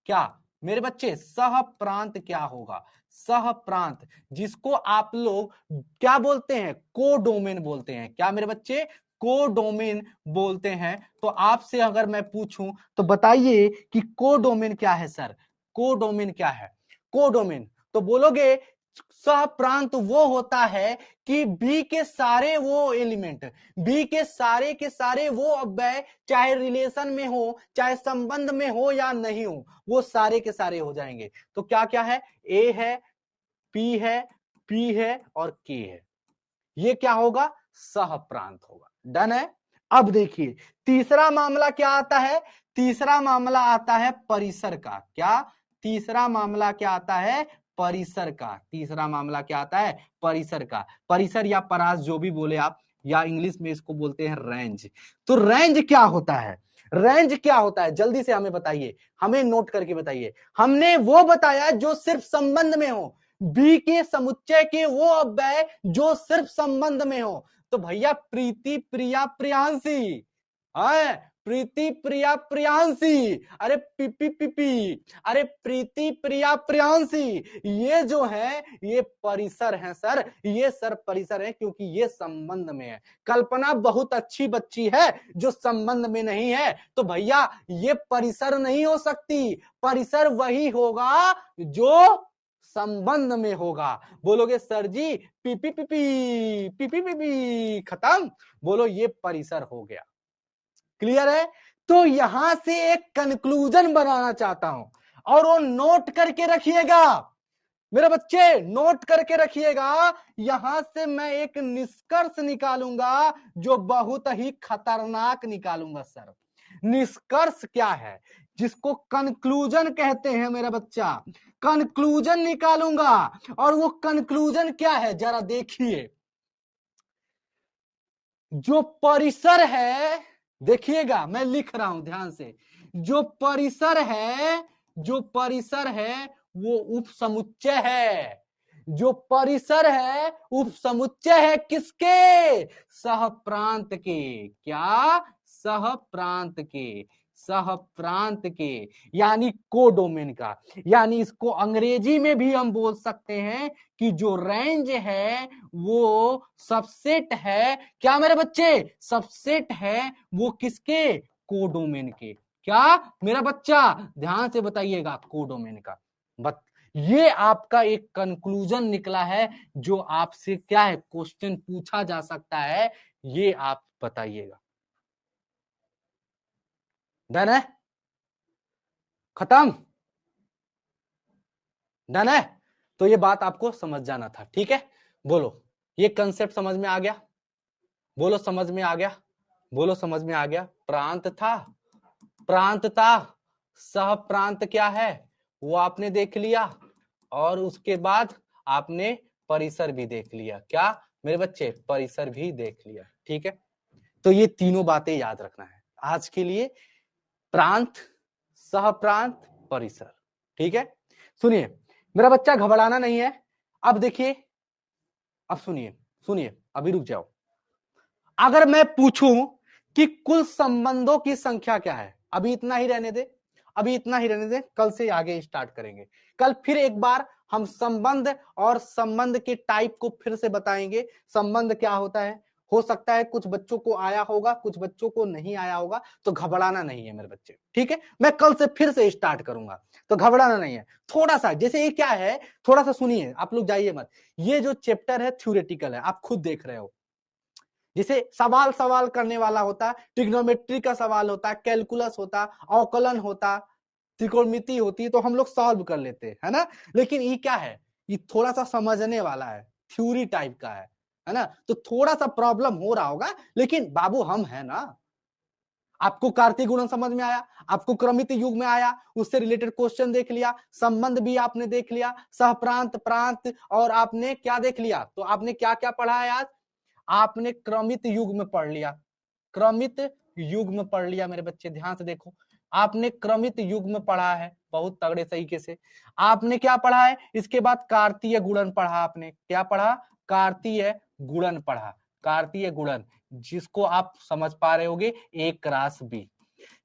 क्या मेरे बच्चे सह प्रांत क्या होगा? सह प्रांत जिसको आप लोग क्या बोलते हैं? कोडोमेन बोलते हैं। क्या मेरे बच्चे? कोडोमेन बोलते हैं। तो आपसे अगर मैं पूछूं तो बताइए कि कोडोमेन क्या है सर? कोडोमेन क्या है? कोडोमेन तो बोलोगे सह प्रांत वो होता है कि बी के सारे वो एलिमेंट, बी के सारे वो अव्यय चाहे रिलेशन में हो, चाहे संबंध में हो या नहीं हो, वो सारे के सारे हो जाएंगे। तो क्या क्या है? ए है, पी है और के है। ये क्या होगा? सह प्रांत होगा। डन है। अब देखिए तीसरा मामला क्या आता है? तीसरा मामला आता है परिसर का। क्या? तीसरा मामला क्या आता है? परिसर का। तीसरा मामला क्या आता है? परिसर का। परिसर या परास जो भी बोले आप, या इंग्लिश में इसको बोलते हैं रेंज। तो रेंज क्या होता है? रेंज क्या होता है? जल्दी से हमें बताइए, हमें नोट करके बताइए। हमने वो बताया जो सिर्फ संबंध में हो, बी के समुच्चय के वो अव्यय जो सिर्फ संबंध में हो। तो भैया प्रीति, प्रिया, प्रियांशी है, प्रीति, प्रिया, प्रियांशी, अरे पीपी पीपी, अरे प्रीति, प्रिया, प्रियांशी, ये जो है ये परिसर है सर। ये सर परिसर है क्योंकि ये संबंध में है। कल्पना बहुत अच्छी बच्ची है जो संबंध में नहीं है, तो भैया ये परिसर नहीं हो सकती। परिसर वही होगा जो संबंध में होगा। बोलोगे सर जी पीपी पीपी पीपी पीपी खत्म, बोलो ये परिसर हो गया। क्लियर है? तो यहां से एक कंक्लूजन बनाना चाहता हूं और वो नोट करके रखिएगा मेरे बच्चे, नोट करके रखिएगा। यहां से मैं एक निष्कर्ष निकालूंगा जो बहुत ही खतरनाक निकालूंगा सर। निष्कर्ष क्या है? जिसको कंक्लूजन कहते हैं मेरा बच्चा। कंक्लूजन निकालूंगा और वो कंक्लूजन क्या है जरा देखिए। जो परिसर है, देखिएगा मैं लिख रहा हूं ध्यान से। जो परिसर है, जो परिसर है वो उपसमुच्चय है। जो परिसर है उपसमुच्चय है किसके? सह प्रांत के। क्या? सह प्रांत के। सह प्रांत के यानी कोडोमेन का। यानी इसको अंग्रेजी में भी हम बोल सकते हैं कि जो रेंज है वो सबसेट है। क्या मेरे बच्चे? सबसेट है वो किसके? कोडोमेन के। क्या मेरा बच्चा? ध्यान से बताइएगा, कोडोमेन का। बत ये आपका एक कंक्लूजन निकला है जो आपसे क्या है क्वेश्चन पूछा जा सकता है, ये आप बताइएगा। डन है? खत्म? डन है? तो ये बात आपको समझ जाना था। ठीक है, बोलो ये कंसेप्ट समझ में आ गया? बोलो समझ में आ गया? बोलो समझ में आ गया? प्रांत था, प्रांत था, सह प्रांत क्या है वो आपने देख लिया, और उसके बाद आपने परिसर भी देख लिया। क्या मेरे बच्चे? परिसर भी देख लिया। ठीक है, तो ये तीनों बातें याद रखना है आज के लिए। प्रांत, सह प्रांत, परिसर। ठीक है, सुनिए मेरा बच्चा, घबराना नहीं है। अब देखिए, अब सुनिए, सुनिए अभी रुक जाओ। अगर मैं पूछूं कि कुल संबंधों की संख्या क्या है, अभी इतना ही रहने दे, अभी इतना ही रहने दे, कल से आगे स्टार्ट करेंगे। कल फिर एक बार हम संबंध और संबंध के टाइप को फिर से बताएंगे। संबंध क्या होता है, हो सकता है कुछ बच्चों को आया होगा, कुछ बच्चों को नहीं आया होगा, तो घबराना नहीं है मेरे बच्चे। ठीक है, मैं कल से फिर से स्टार्ट करूंगा, तो घबराना नहीं है। थोड़ा सा जैसे ये क्या है, थोड़ा सा सुनिए, आप लोग जाइए मत। ये जो चैप्टर है थ्योरेटिकल है, आप खुद देख रहे हो। जिसे सवाल सवाल करने वाला होता, ट्रिग्नोमेट्री का सवाल होता, कैलकुलस होता, अवकलन होता, त्रिकोणमिति होती, तो हम लोग सॉल्व कर लेते है ना। लेकिन ये क्या है, ये थोड़ा सा समझने वाला है, थ्योरी टाइप का है ना। तो थोड़ा सा प्रॉब्लम हो रहा होगा, लेकिन बाबू हम है ना। आपको कार्तीय गुणन समझ में आया, आपको क्रमित युग में आया, उससे रिलेटेड क्वेश्चन देख लिया, संबंध भी आपने देख लिया, सहप्रांत, प्रांत, और आपने क्या देख लिया? तो आपने क्या क्या पढ़ा है आज? आपने क्रमित युग में पढ़ लिया, क्रमित युग में पढ़ लिया मेरे बच्चे, ध्यान से देखो। आपने क्रमित युग में पढ़ा है बहुत तगड़े तरीके से। आपने क्या पढ़ा है? इसके बाद कार्तीय गुणन पढ़ा। आपने क्या पढ़ा? कार्तीय गुणन पढ़ा, कार्तीय गुणन, जिसको आप समझ पा रहे होगे A क्रॉस B।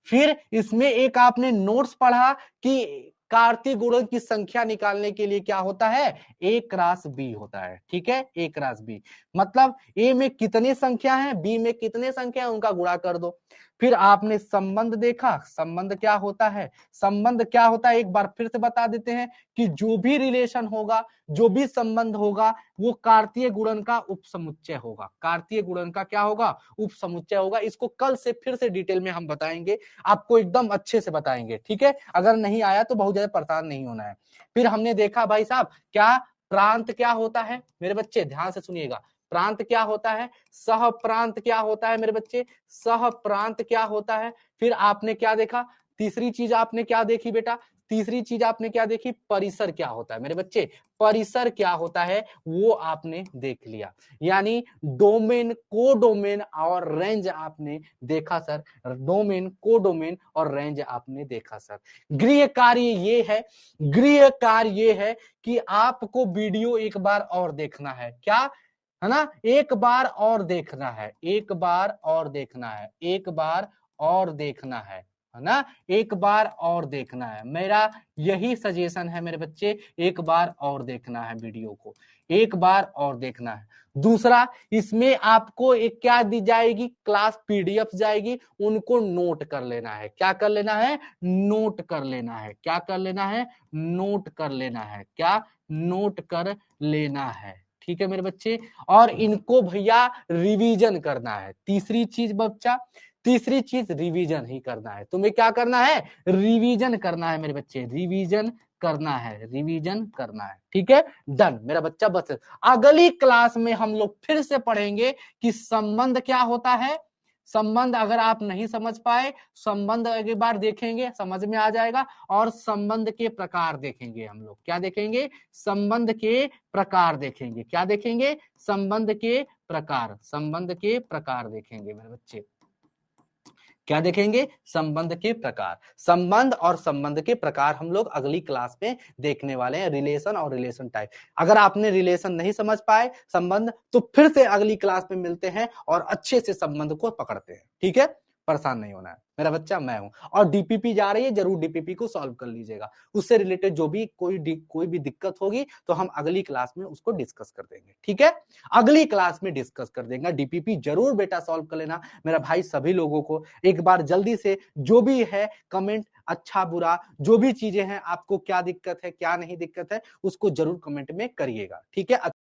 फिर इसमें एक आपने नोट्स पढ़ा कि कार्तीय गुणन की संख्या निकालने के लिए क्या होता है, A क्रॉस B होता है, ठीक है, A क्रॉस B मतलब A में कितने संख्या हैं, B में कितने संख्या हैं, उनका गुणा कर दो। फिर आपने संबंध देखा, संबंध क्या होता है, संबंध क्या होता है एक बार फिर से बता देते हैं कि जो भी रिलेशन होगा, जो भी संबंध होगा, वो कार्तीय गुणन का उपसमुच्चय होगा। कार्तीय गुणन का क्या होगा, उपसमुच्चय होगा। इसको कल से फिर से डिटेल में हम बताएंगे, आपको एकदम अच्छे से बताएंगे, ठीक है। अगर नहीं आया तो बहुत ज्यादा परेशान नहीं होना है। फिर हमने देखा भाई साहब क्या प्रांत क्या होता है, मेरे बच्चे ध्यान से सुनिएगा, प्रांत क्या होता है, सह प्रांत क्या होता है मेरे बच्चे, सह प्रांत क्या होता है। फिर आपने क्या देखा, तीसरी चीज आपने क्या देखी बेटा, तीसरी चीज आपने क्या देखी, परिसर क्या होता है मेरे बच्चे, परिसर क्या होता है वो आपने देख लिया। यानी डोमेन, कोडोमेन और रेंज आपने देखा सर, डोमेन, कोडोमेन और रेंज आपने देखा सर। गृह कार्य ये है, गृह कार्य ये है कि आपको वीडियो एक बार और देखना है, क्या है ना, एक बार और देखना है, एक बार और देखना है, एक बार और देखना है ना, एक बार और देखना है। मेरा यही सजेशन है मेरे बच्चे, एक बार और देखना है वीडियो को, एक बार और देखना है। दूसरा, इसमें आपको एक क्या दी जाएगी, क्लास पीडीएफ जाएगी, उनको नोट कर लेना है। क्या कर लेना है, नोट कर लेना है। क्या कर लेना है, नोट कर लेना है। क्या, नोट कर लेना है, ठीक है मेरे बच्चे। और इनको भैया रिवीजन करना है। तीसरी चीज बच्चा, तीसरी चीज रिवीजन ही करना है। तुम्हें क्या करना है, रिवीजन करना है मेरे बच्चे, रिवीजन करना है, रिवीजन करना है, ठीक है, डन मेरा बच्चा। बस अगली क्लास में हम लोग फिर से पढ़ेंगे कि संबंध क्या होता है। संबंध अगर आप नहीं समझ पाए, संबंध एक बार देखेंगे समझ में आ जाएगा। और संबंध के प्रकार देखेंगे हम लोग, क्या देखेंगे, संबंध के प्रकार देखेंगे। क्या देखेंगे, संबंध के प्रकार, संबंध के प्रकार देखेंगे मेरे बच्चे। क्या देखेंगे, संबंध के प्रकार। संबंध और संबंध के प्रकार हम लोग अगली क्लास में देखने वाले हैं, रिलेशन और रिलेशन टाइप। अगर आपने रिलेशन नहीं समझ पाए, संबंध, तो फिर से अगली क्लास में मिलते हैं और अच्छे से संबंध को पकड़ते हैं, ठीक है, परेशान नहीं होना है मेरा बच्चा, मैं हूं। और डीपीपी जा रही है, जरूर डीपीपी को सॉल्व कर लीजिएगा। उससे रिलेटेड जो भी कोई भी दिक्कत होगी तो हम अगली क्लास में उसको डिस्कस कर देंगे, ठीक है, अगली क्लास में डिस्कस कर देंगे। डीपीपी जरूर बेटा सॉल्व कर लेना मेरा भाई। सभी लोगों को एक बार जल्दी से जो भी है कमेंट, अच्छा बुरा जो भी चीजें हैं, आपको क्या दिक्कत है क्या नहीं दिक्कत है, उसको जरूर कमेंट में करिएगा, ठीक है।